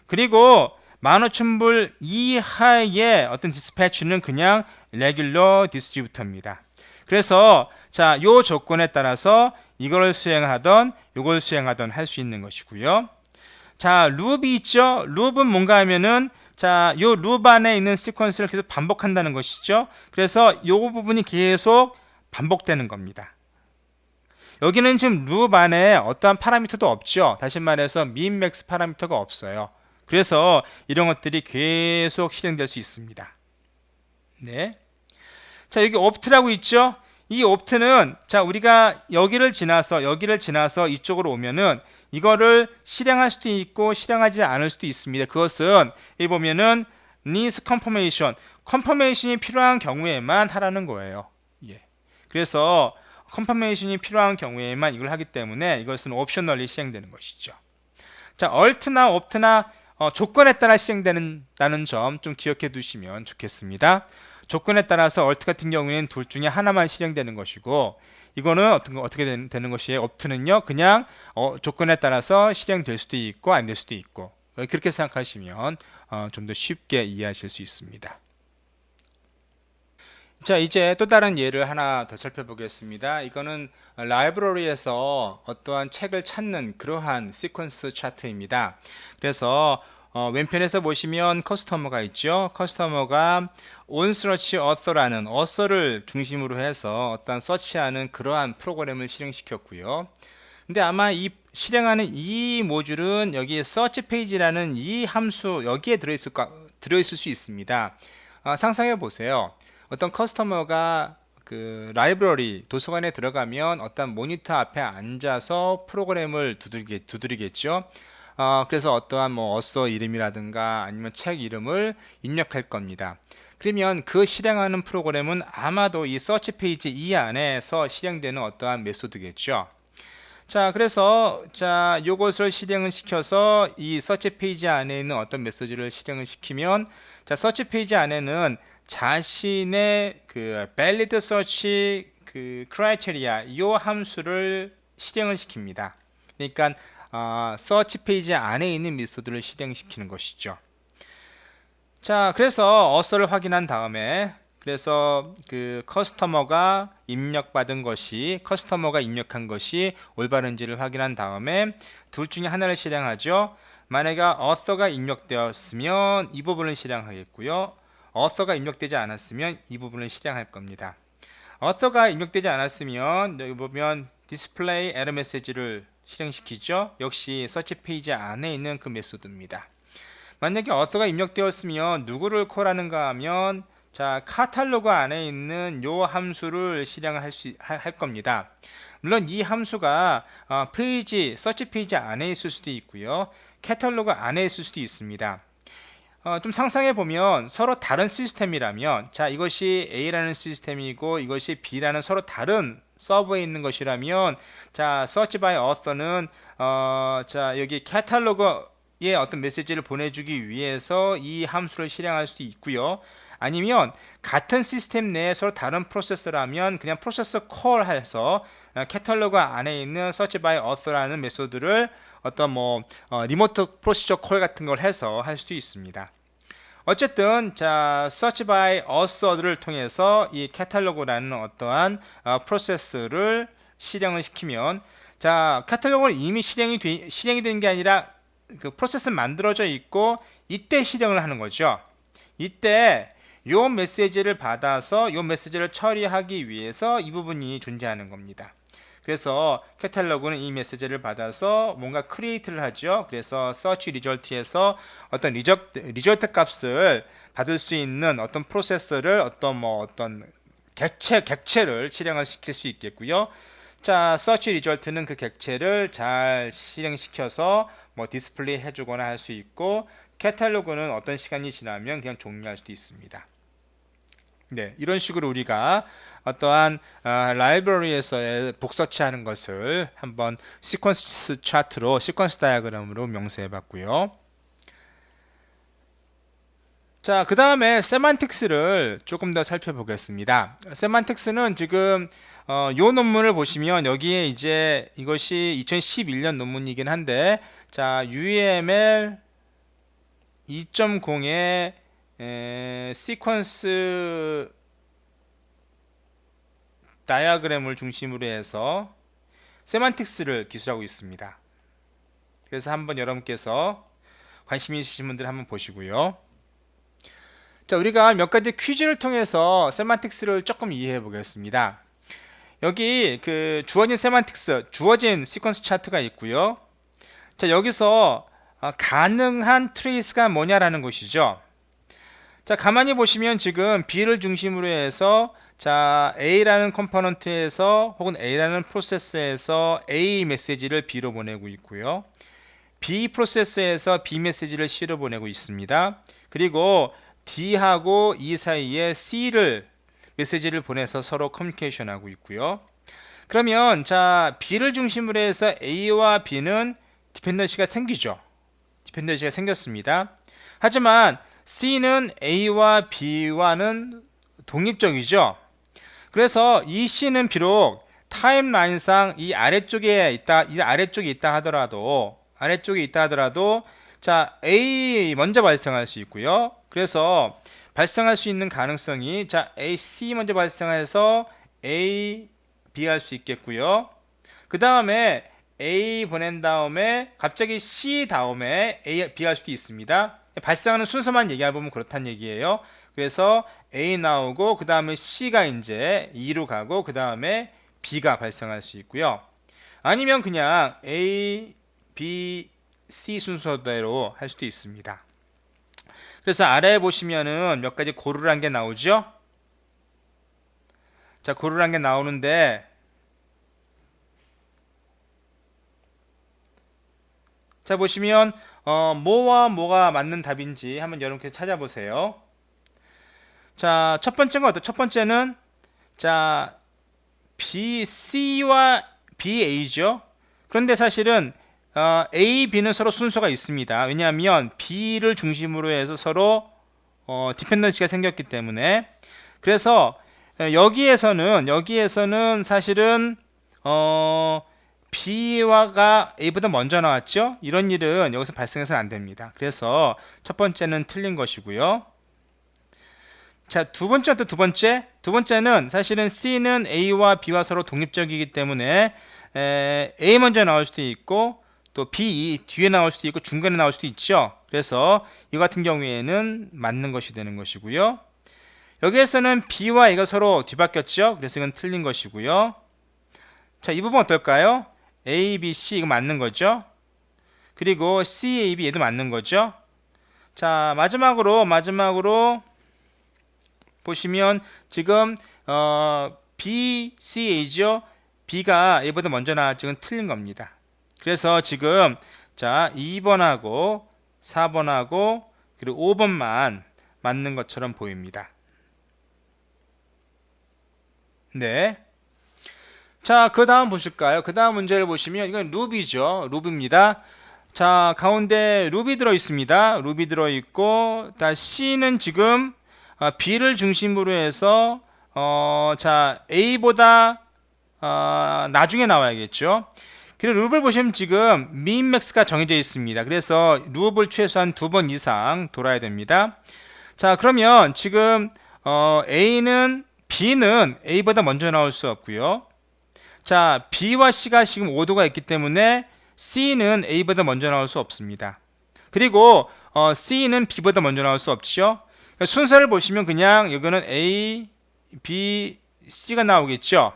그리고 15,000불 이하의 어떤 디스패치는 그냥 레귤러 디스트리뷰터입니다. 그래서 자, 요 조건에 따라서 이걸 수행하던 요걸 수행하던 할 수 있는 것이고요. 자, 룹이 있죠. 룹은 뭔가 하면은 자, 요 룹 안에 있는 시퀀스를 계속 반복한다는 것이죠. 그래서 요 부분이 계속 반복되는 겁니다. 여기는 지금 룹 안에 어떠한 파라미터도 없죠. 다시 말해서 민, 맥스 파라미터가 없어요. 그래서 이런 것들이 계속 실행될 수 있습니다. 네. 자, 여기 옵트라고 있죠. 이 옵트는 자, 우리가 여기를 지나서 이쪽으로 오면은 이거를 실행할 수도 있고 실행하지 않을 수도 있습니다. 그것은 여기 보면은 needs confirmation, 컨퍼메이션이 필요한 경우에만 하라는 거예요. 예. 그래서 컨퍼메이션이 필요한 경우에만 이걸 하기 때문에 이것은 옵셔널리 시행되는 것이죠. 자, 얼트나 옵트나 조건에 따라 시행된다는 점 좀 기억해 두시면 좋겠습니다. 조건에 따라서 얼트 같은 경우에는 둘 중에 하나만 실행되는 것이고 이거는 어떻게 되는 것이에요? 옵트는요 그냥 조건에 따라서 실행될 수도 있고 안 될 수도 있고 그렇게 생각하시면 좀 더 쉽게 이해하실 수 있습니다. 자, 이제 또 다른 예를 하나 더 살펴보겠습니다. 이거는 라이브러리에서 어떠한 책을 찾는 그러한 시퀀스 차트입니다. 그래서 왼편에서 보시면 커스터머가 있죠. 커스터머가 onSearch author라는 author를 중심으로 해서 어떤 서치하는 그러한 프로그램을 실행시켰고요. 근데 아마 이 실행하는 이 모듈은 여기 search page라는 이 함수 여기에 들어있을 수 있습니다. 상상해 보세요. 어떤 커스터머가 라이브러리 도서관에 들어가면 어떤 모니터 앞에 앉아서 프로그램을 두드리겠죠. 그래서 어떠한 어서 이름이라든가 아니면 책 이름을 입력할 겁니다. 그러면 그 실행하는 프로그램은 아마도 이 서치 페이지 이 안에서 실행되는 어떠한 메소드겠죠. 자, 그래서 자, 요것을 실행을 시켜서 이 서치 페이지 안에 있는 어떤 메시지를 실행을 시키면 자, 서치 페이지 안에는 자신의 valid search criteria 이 함수를 실행을 시킵니다. 그러니까 서치 페이지 안에 있는 메소드를 실행시키는 것이죠. 자, 그래서 어서를 확인한 다음에 그래서 커스터머가 입력한 것이 올바른지를 확인한 다음에 둘 중에 하나를 실행하죠. 만약에 author가 입력되었으면 이 부분을 실행하겠고요. author가 입력되지 않았으면 이 부분을 실행할 겁니다. author가 입력되지 않았으면 여기 보면 display error message를 실행시키죠. 역시 search 페이지 안에 있는 그 메소드입니다. 만약에 author가 입력되었으면 누구를 콜하는가 하면 자, 카탈로그 안에 있는 요 함수를 실행할 겁니다. 물론 이 함수가 페이지, 서치 페이지 안에 있을 수도 있고요. 카탈로그 안에 있을 수도 있습니다. 좀 상상해 보면 서로 다른 시스템이라면 자, 이것이 A라는 시스템이고 이것이 B라는 서로 다른 서버에 있는 것이라면 자, search by author는 자, 여기 카탈로그에 어떤 메시지를 보내주기 위해서 이 함수를 실행할 수도 있고요. 아니면 같은 시스템 내에 서로 다른 프로세서라면 그냥 프로세서 콜 해서 카탈로그 안에 있는 search by author라는 메소드를 어떤 리모트 프로시저 콜 같은 걸 해서 할 수도 있습니다. 어쨌든 자, search by author를 통해서 이 카탈로그라는 어떠한 프로세스를 실행을 시키면 자, 카탈로그는 이미 실행이 된 게 아니라 그 프로세스는 만들어져 있고 이때 실행을 하는 거죠. 이때 요 메시지를 받아서 요 메시지를 처리하기 위해서 이 부분이 존재하는 겁니다. 그래서 카탈로그는 이 메시지를 받아서 뭔가 크리에이트를 하죠. 그래서 search result에서 어떤 리저트 값을 받을 수 있는 어떤 프로세서를 어떤 객체를 실행을 시킬 수 있겠고요. 자, search result는 그 객체를 잘 실행시켜서 디스플레이 해주거나 할 수 있고, 카탈로그는 어떤 시간이 지나면 그냥 종료할 수도 있습니다. 네, 이런 식으로 우리가 어떠한 라이브러리에서의 복서치하는 것을 한번 시퀀스 차트로, 시퀀스 다이어그램으로 명시해 봤고요. 자, 그 다음에 세만틱스를 조금 더 살펴보겠습니다. 세만틱스는 지금 요 논문을 보시면 여기에 이제 이것이 2011년 논문이긴 한데 자, UML 2.0의 시퀀스 다이어그램을 중심으로 해서 세만틱스를 기술하고 있습니다. 그래서 한번 여러분께서 관심 있으신 분들 한번 보시고요. 자, 우리가 몇 가지 퀴즈를 통해서 세만틱스를 조금 이해해 보겠습니다. 여기 그 주어진 세만틱스, 주어진 시퀀스 차트가 있고요. 자, 여기서 가능한 트레이스가 뭐냐라는 것이죠. 자, 가만히 보시면 지금 B를 중심으로 해서 자, A라는 컴포넌트에서 혹은 A라는 프로세서에서 A 메시지를 B로 보내고 있고요. B 프로세서에서 B 메시지를 C로 보내고 있습니다. 그리고 D하고 E 사이에 C를 메시지를 보내서 서로 커뮤니케이션 하고 있고요. 그러면 자, B를 중심으로 해서 A와 B는 디펜던시가 생기죠. 디펜던시가 생겼습니다. 하지만 C는 A와 B와는 독립적이죠. 그래서 이 C는 비록 타임라인상 이 아래쪽에 있다 하더라도 자, A 먼저 발생할 수 있고요. 그래서 발생할 수 있는 가능성이 자, A, C 먼저 발생해서 A, B 할 수 있겠고요. 그 다음에 A 보낸 다음에 갑자기 C 다음에 A, B 할 수도 있습니다. 발생하는 순서만 얘기해보면 그렇다는 얘기예요. 그래서 A 나오고 그 다음에 C가 이제 2로 가고 그 다음에 B가 발생할 수 있고요. 아니면 그냥 A, B, C 순서대로 할 수도 있습니다. 그래서 아래에 보시면은 몇 가지 고르란 게 나오죠. 자, 고르란 게 나오는데 자, 보시면 뭐와 뭐가 맞는 답인지 한번 여러분께서 찾아보세요. 자, 첫 번째가 어떤? 첫 번째는 자, BC와 BA죠. 그런데 사실은 A, B는 서로 순서가 있습니다. 왜냐하면 B를 중심으로 해서 서로 디펜던시가 생겼기 때문에. 그래서 여기에서는 사실은 B가 A보다 먼저 나왔죠. 이런 일은 여기서 발생해서는 안 됩니다. 그래서 첫 번째는 틀린 것이고요. 자, 두 번째는 사실은 C는 A와 B와 서로 독립적이기 때문에 A 먼저 나올 수도 있고 또 B 뒤에 나올 수도 있고 중간에 나올 수도 있죠. 그래서 이 같은 경우에는 맞는 것이 되는 것이고요. 여기에서는 B와 A가 서로 뒤바뀌었죠. 그래서 이건 틀린 것이고요. 자, 이 부분 어떨까요? A, B, C 이거 맞는 거죠. 그리고 C, A, B 얘도 맞는 거죠. 자, 마지막으로 보시면 지금 B, C, A죠. B가 A보다 먼저 나왔죠. 이건 틀린 겁니다. 그래서 지금 자 2번하고 4번하고 그리고 5번만 맞는 것처럼 보입니다. 네. 자, 그 다음 보실까요? 그 다음 문제를 보시면 이건 루비죠. 루비입니다. 자, 가운데 루비 들어 있습니다. 루비 들어 있고, C는 지금 B를 중심으로 해서 자 A보다 나중에 나와야겠죠. 그리고 룹을 보시면 지금 민맥스가 정해져 있습니다. 그래서 룹을 최소한 2번 이상 돌아야 됩니다. 자, 그러면 지금 B는 A보다 먼저 나올 수 없고요. 자, B와 C가 지금 오도가 있기 때문에 C는 A보다 먼저 나올 수 없습니다. 그리고 C는 B보다 먼저 나올 수 없죠. 그러니까 순서를 보시면 그냥 여기는 A, B, C가 나오겠죠.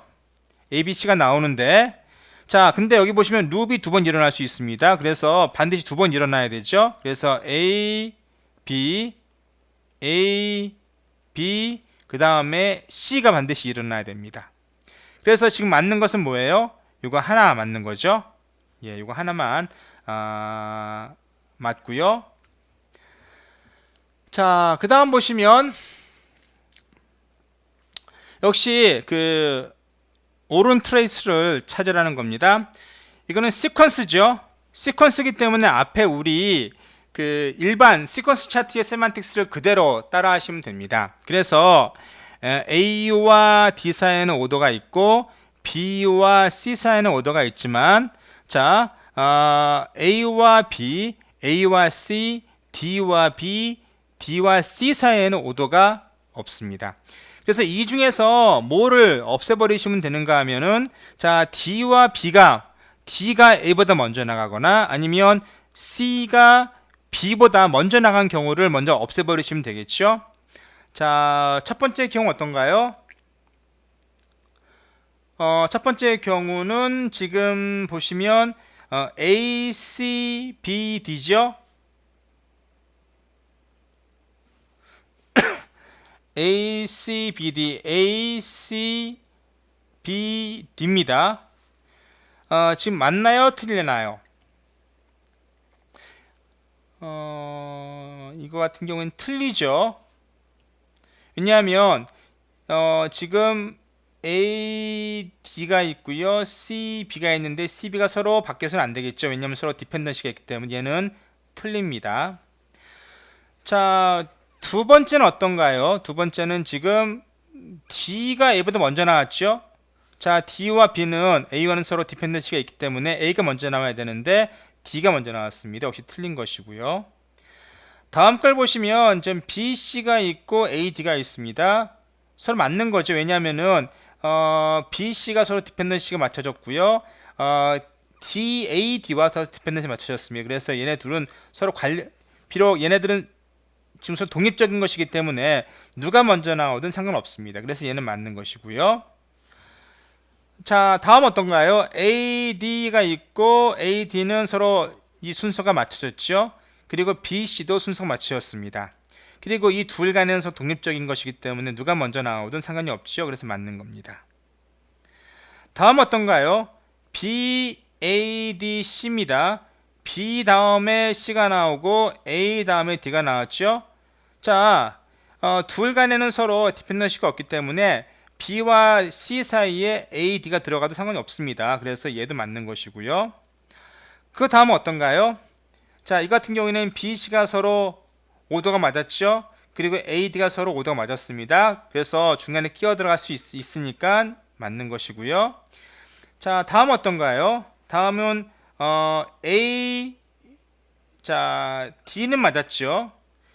A, B, C가 나오는데 자, 근데 여기 보시면 룹이 2번 일어날 수 있습니다. 그래서 반드시 2번 일어나야 되죠. 그래서 A, B, 그 다음에 C가 반드시 일어나야 됩니다. 그래서 지금 맞는 것은 뭐예요? 이거 하나 맞는 거죠. 예, 이거 하나만 맞고요. 자, 그 다음 보시면 역시 그 오른 트레이스를 찾으라는 겁니다. 이거는 시퀀스죠. 시퀀스이기 때문에 앞에 우리 그 일반 시퀀스 차트의 세만틱스를 그대로 따라 하시면 됩니다. 그래서 A와 D 사이에는 오더가 있고 B와 C 사이에는 오더가 있지만 자 A와 B, A와 C, D와 B, D와 C 사이에는 오더가 없습니다. 그래서 이 중에서 뭐를 없애버리시면 되는가 하면은 자 D와 B가 A보다 먼저 나가거나 아니면 C가 B보다 먼저 나간 경우를 먼저 없애버리시면 되겠죠. 자, 첫 번째 경우 어떤가요? 첫 번째 경우는 지금 보시면 A, C, B, D죠. A, C, B, D, A, C, B, D입니다. 지금 맞나요? 틀리나요? 이거 같은 경우는 틀리죠. 왜냐하면 지금 A, D가 있고요. C, B가 있는데 C, B가 서로 바뀌어서는 안 되겠죠. 왜냐하면 서로 디펜던시가 있기 때문에 얘는 틀립니다. 자, 두 번째는 어떤가요? 두 번째는 지금 D가 A보다 먼저 나왔죠. 자, D와 B는 A와는 서로 디펜던시가 있기 때문에 A가 먼저 나와야 되는데 D가 먼저 나왔습니다. 역시 틀린 것이고요. 다음 걸 보시면 좀 B, C가 있고 A, D가 있습니다. 서로 맞는 거죠. 왜냐하면은 B, C가 서로 디펜던시가 맞춰졌고요. D, A, D와 서로 디펜던시 맞춰졌습니다. 그래서 얘네 둘은 서로 비록 얘네들은 지금 서로 독립적인 것이기 때문에 누가 먼저 나오든 상관없습니다. 그래서 얘는 맞는 것이고요. 자, 다음 어떤가요? A, D가 있고 A, D는 서로 이 순서가 맞춰졌죠. 그리고 B, C도 순서가 맞춰졌습니다. 그리고 이 둘 간은 서로 독립적인 것이기 때문에 누가 먼저 나오든 상관이 없죠. 그래서 맞는 겁니다. 다음 어떤가요? B, A, D, C입니다. B 다음에 C가 나오고 A 다음에 D가 나왔죠. 자, 둘 간에는 서로 디펜던시가 없기 때문에 B와 C 사이에 A, D가 들어가도 상관이 없습니다. 그래서 얘도 맞는 것이고요. 그 다음은 어떤가요? 자, 이 같은 경우에는 B, C가 서로 오더가 맞았죠. 그리고 A, D가 서로 오더가 맞았습니다. 그래서 중간에 끼어 들어갈 수 있으니까 맞는 것이고요. 자, 다음 어떤가요? 다음은 A, 자 D는 맞았죠.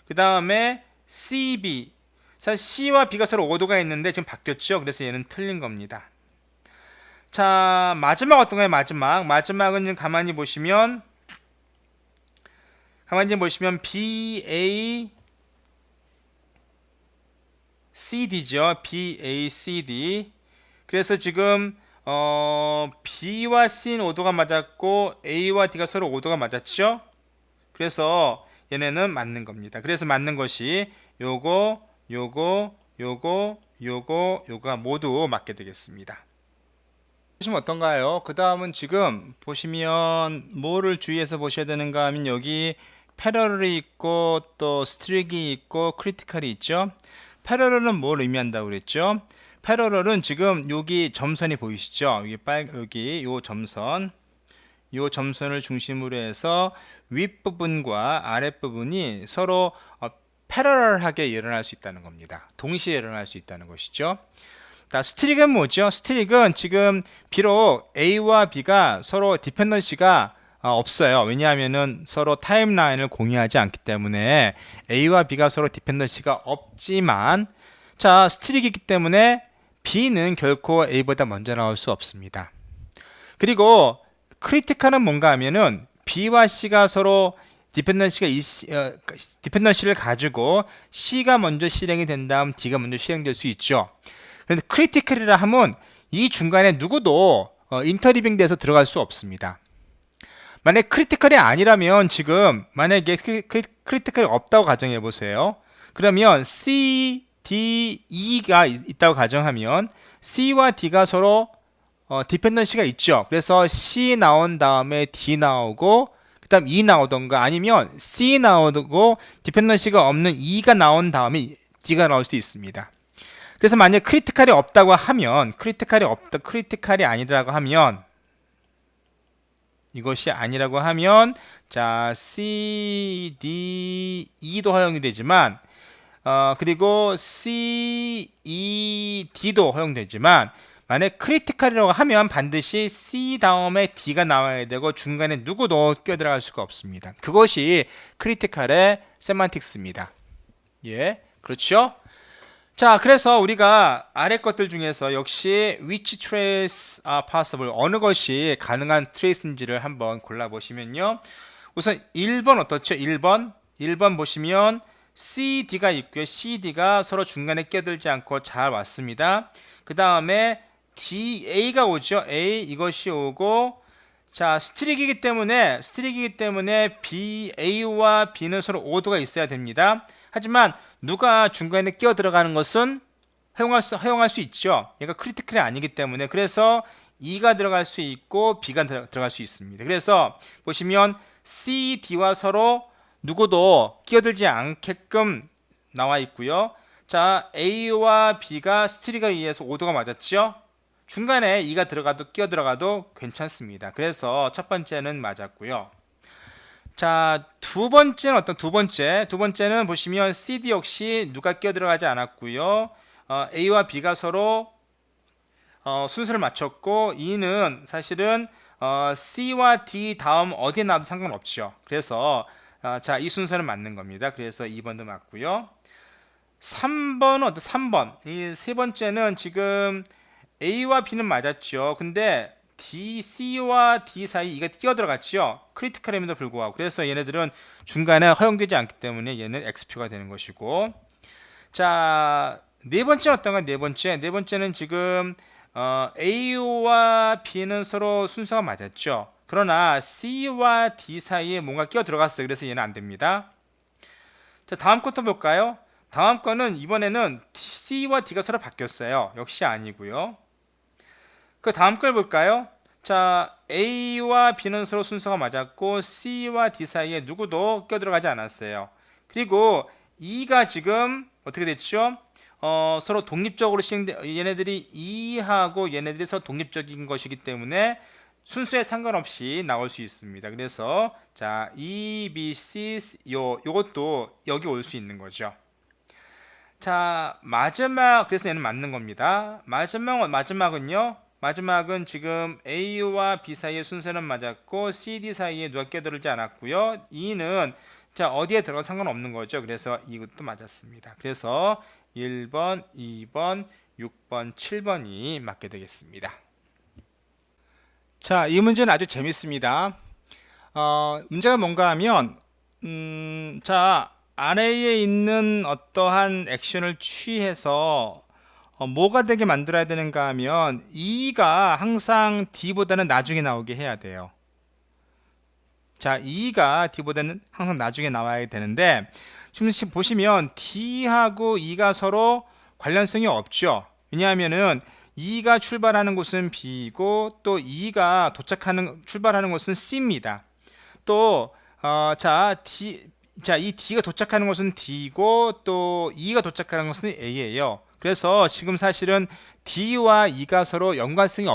그 다음에 C, B. 자, C와 B가 서로 오도가 있는데 지금 바뀌었죠. 그래서 얘는 틀린 겁니다. 자, 마지막 어떤가요? 마지막은 지금 가만히 보시면 B, A, BACD죠. BACD. 그래서 지금 B와 C는 오도가 맞았고 A와 D가 서로 오도가 맞았죠. 그래서 얘네는 맞는 겁니다. 그래서 맞는 것이 요거가 모두 맞게 되겠습니다. 보시면 어떤가요? 그 다음은 지금 보시면 뭐를 주의해서 보셔야 되는가 하면 여기 패러럴이 있고 또 스트릭이 있고 크리티컬이 있죠. 패러럴은 뭘 의미한다고 그랬죠? 패러럴은 지금 여기 점선이 보이시죠? 여기 요 점선, 요 점선을 중심으로 해서 윗부분과 아랫부분이 서로 패러럴하게 일어날 수 있다는 겁니다. 동시에 일어날 수 있다는 것이죠. 스트릭은 뭐죠? 스트릭은 지금 비록 A와 B가 서로 디펜던시가 없어요. 왜냐하면은 서로 타임라인을 공유하지 않기 때문에 A와 B가 서로 디펜던시가 없지만, 자, 스트릭이기 때문에 B는 결코 A보다 먼저 나올 수 없습니다. 그리고 크리티컬은 뭔가 하면은 B와 C가 서로 디펜던시를 가지고 C가 먼저 실행이 된 다음 D가 먼저 실행될 수 있죠. 그런데 크리티컬이라 하면 이 중간에 누구도 인터리빙 돼서 들어갈 수 없습니다. 만약 크리티컬이 아니라면 지금 만약에 크리티컬이 없다고 가정해 보세요. 그러면 C, D, E가 있다고 가정하면 C와 D가 서로 디펜던시가 있죠. 그래서 C 나온 다음에 D 나오고 그 다음 E 나오던가, 아니면 C 나오고 디펜던시가 없는 E가 나온 다음에 D가 나올 수 있습니다. 그래서 만약 크리티컬이 없다고 하면, 크리티컬이 아니라고 하면, 이것이 아니라고 하면, 자, C, D, E도 허용이 되지만, 그리고 C, E, D도 허용되지만, 만약 크리티컬이라고 하면 반드시 C 다음에 D가 나와야 되고 중간에 누구도 끼어들어갈 수가 없습니다. 그것이 크리티컬의 세만틱스입니다. 예, 그렇죠? 자, 그래서 우리가 아래 것들 중에서 역시 which trace are possible, 어느 것이 가능한 트레이스인지를 한번 골라보시면요. 우선 1번 어떻죠? 1번 보시면 CD가 있고요. CD가 서로 중간에 끼어들지 않고 잘 왔습니다. 그 다음에 DA가 오죠. A, 이것이 오고, 자, 스트릭이기 때문에 A와 B는 서로 오도가 있어야 됩니다. 하지만 누가 중간에 끼어 들어가는 것은 허용할 수 있죠. 얘가 크리티컬이 아니기 때문에. 그래서 E가 들어갈 수 있고 B가 들어갈 수 있습니다. 그래서 보시면 C, D와 서로 누구도 끼어들지 않게끔 나와 있고요. 자, A와 B가 스트릭에 의해서 오도가 맞았죠. 중간에 E가 끼어 들어가도 괜찮습니다. 그래서 첫 번째는 맞았고요. 자, 두 번째는 보시면 CD 역시 누가 끼어 들어가지 않았고요. A와 B가 서로 순서를 맞췄고, E는 사실은 C와 D 다음 어디에 나와도 상관없죠. 그래서 자, 이 순서는 맞는 겁니다. 그래서 2번도 맞고요. 3번은 3번. 이 세 번째는 지금 A와 B는 맞았죠. 근데 C와 D 사이 이가 끼어 들어갔죠. 크리티컬임에도 불구하고. 그래서 얘네들은 중간에 허용되지 않기 때문에 얘는 XP가 되는 것이고. 자, 네 번째 어떤가? 네 번째는 지금 A와 B는 서로 순서가 맞았죠. 그러나 C와 D 사이에 뭔가 끼어 들어갔어요. 그래서 얘는 안 됩니다. 자, 다음 것도 볼까요? 다음 거는 이번에는 C와 D가 서로 바뀌었어요. 역시 아니고요. 그 다음 걸 볼까요? 자, A와 B는 서로 순서가 맞았고 C와 D 사이에 누구도 껴들어가지 않았어요. 그리고 E가 지금 어떻게 됐죠? 서로 독립적으로 얘네들이 E하고 얘네들이 서로 독립적인 것이기 때문에 순서에 상관없이 나올 수 있습니다. 그래서 자, E, B, C 요것도 여기 올 수 있는 거죠. 자, 그래서 얘는 맞는 겁니다. 마지막은 지금 A와 B 사이의 순서는 맞았고 C, D 사이에 누가 끼어들지 않았고요. E는 자, 어디에 들어가도 상관없는 거죠. 그래서 이것도 맞았습니다. 그래서 1번, 2번, 6번, 7번이 맞게 되겠습니다. 자, 이 문제는 아주 재밌습니다. 문제가 뭔가 하면 자, array에 있는 어떠한 액션을 취해서 뭐가 되게 만들어야 되는가 하면 E가 항상 D보다는 나중에 나오게 해야 돼요. 자, E가 D보다는 항상 나중에 나와야 되는데 지금 보시면 D하고 E가 서로 관련성이 없죠. 왜냐하면은 E가 출발하는 곳은 B이고 또 E가 출발하는 곳은 C입니다. 또 이 D가 도착하는 곳은 D이고 또 E가 도착하는 곳은 A예요. 그래서 지금 사실은 D와 E가 서로 연관성이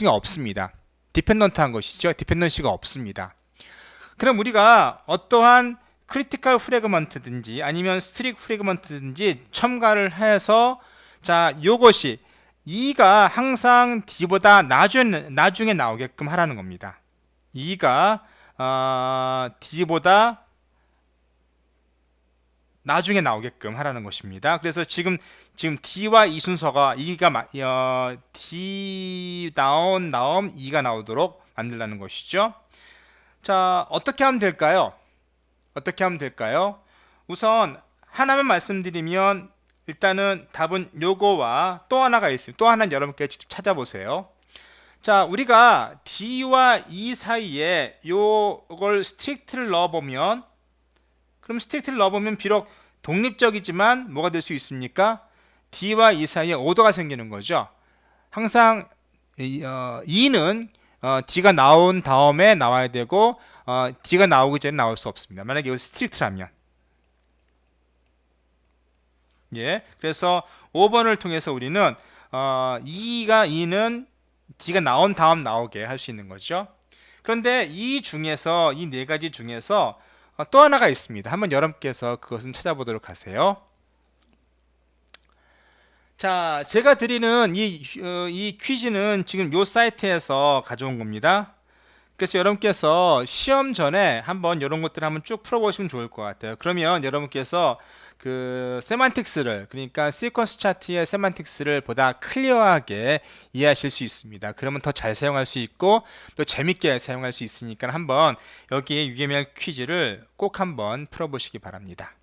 없습니다. 디펜던트한 것이죠. 디펜던시가 없습니다. 그럼 우리가 어떠한 크리티컬 프래그먼트든지 아니면 스트릭 프래그먼트든지 첨가를 해서 자, 요것이 E가 항상 D보다 나중에 나오게끔 하라는 겁니다. E가 D보다 나중에 나오게끔 하라는 것입니다. 그래서 지금 D와 이 순서가 D 나옴 E가 나오도록 만들라는 것이죠. 자, 어떻게 하면 될까요? 우선 하나만 말씀드리면 일단은 답은 요거와 또 하나가 있습니다. 또 하나는 여러분께 직접 찾아보세요. 자, 우리가 D와 E 사이에 요걸 스트릭트를 넣어보면 비록 독립적이지만 뭐가 될 수 있습니까? D와 E 사이에 오더가 생기는 거죠. 항상 E는 D가 나온 다음에 나와야 되고 D가 나오기 전에 나올 수 없습니다. 만약에 이거 스트릭트라면. 예, 그래서 5번을 통해서 우리는 E는 D가 나온 다음 나오게 할 수 있는 거죠. 그런데 이 네 가지 중에서 또 하나가 있습니다. 한번 여러분께서 그것은 찾아보도록 하세요. 자, 제가 드리는 이 퀴즈는 지금 요 사이트에서 가져온 겁니다. 그래서 여러분께서 시험 전에 한번 이런 것들을 한번 쭉 풀어보시면 좋을 것 같아요. 그러면 여러분께서 그 세만틱스를, 그러니까 시퀀스 차트의 세만틱스를 보다 클리어하게 이해하실 수 있습니다. 그러면 더 잘 사용할 수 있고 또 재밌게 사용할 수 있으니까 한번 여기에 UML 퀴즈를 꼭 한번 풀어보시기 바랍니다.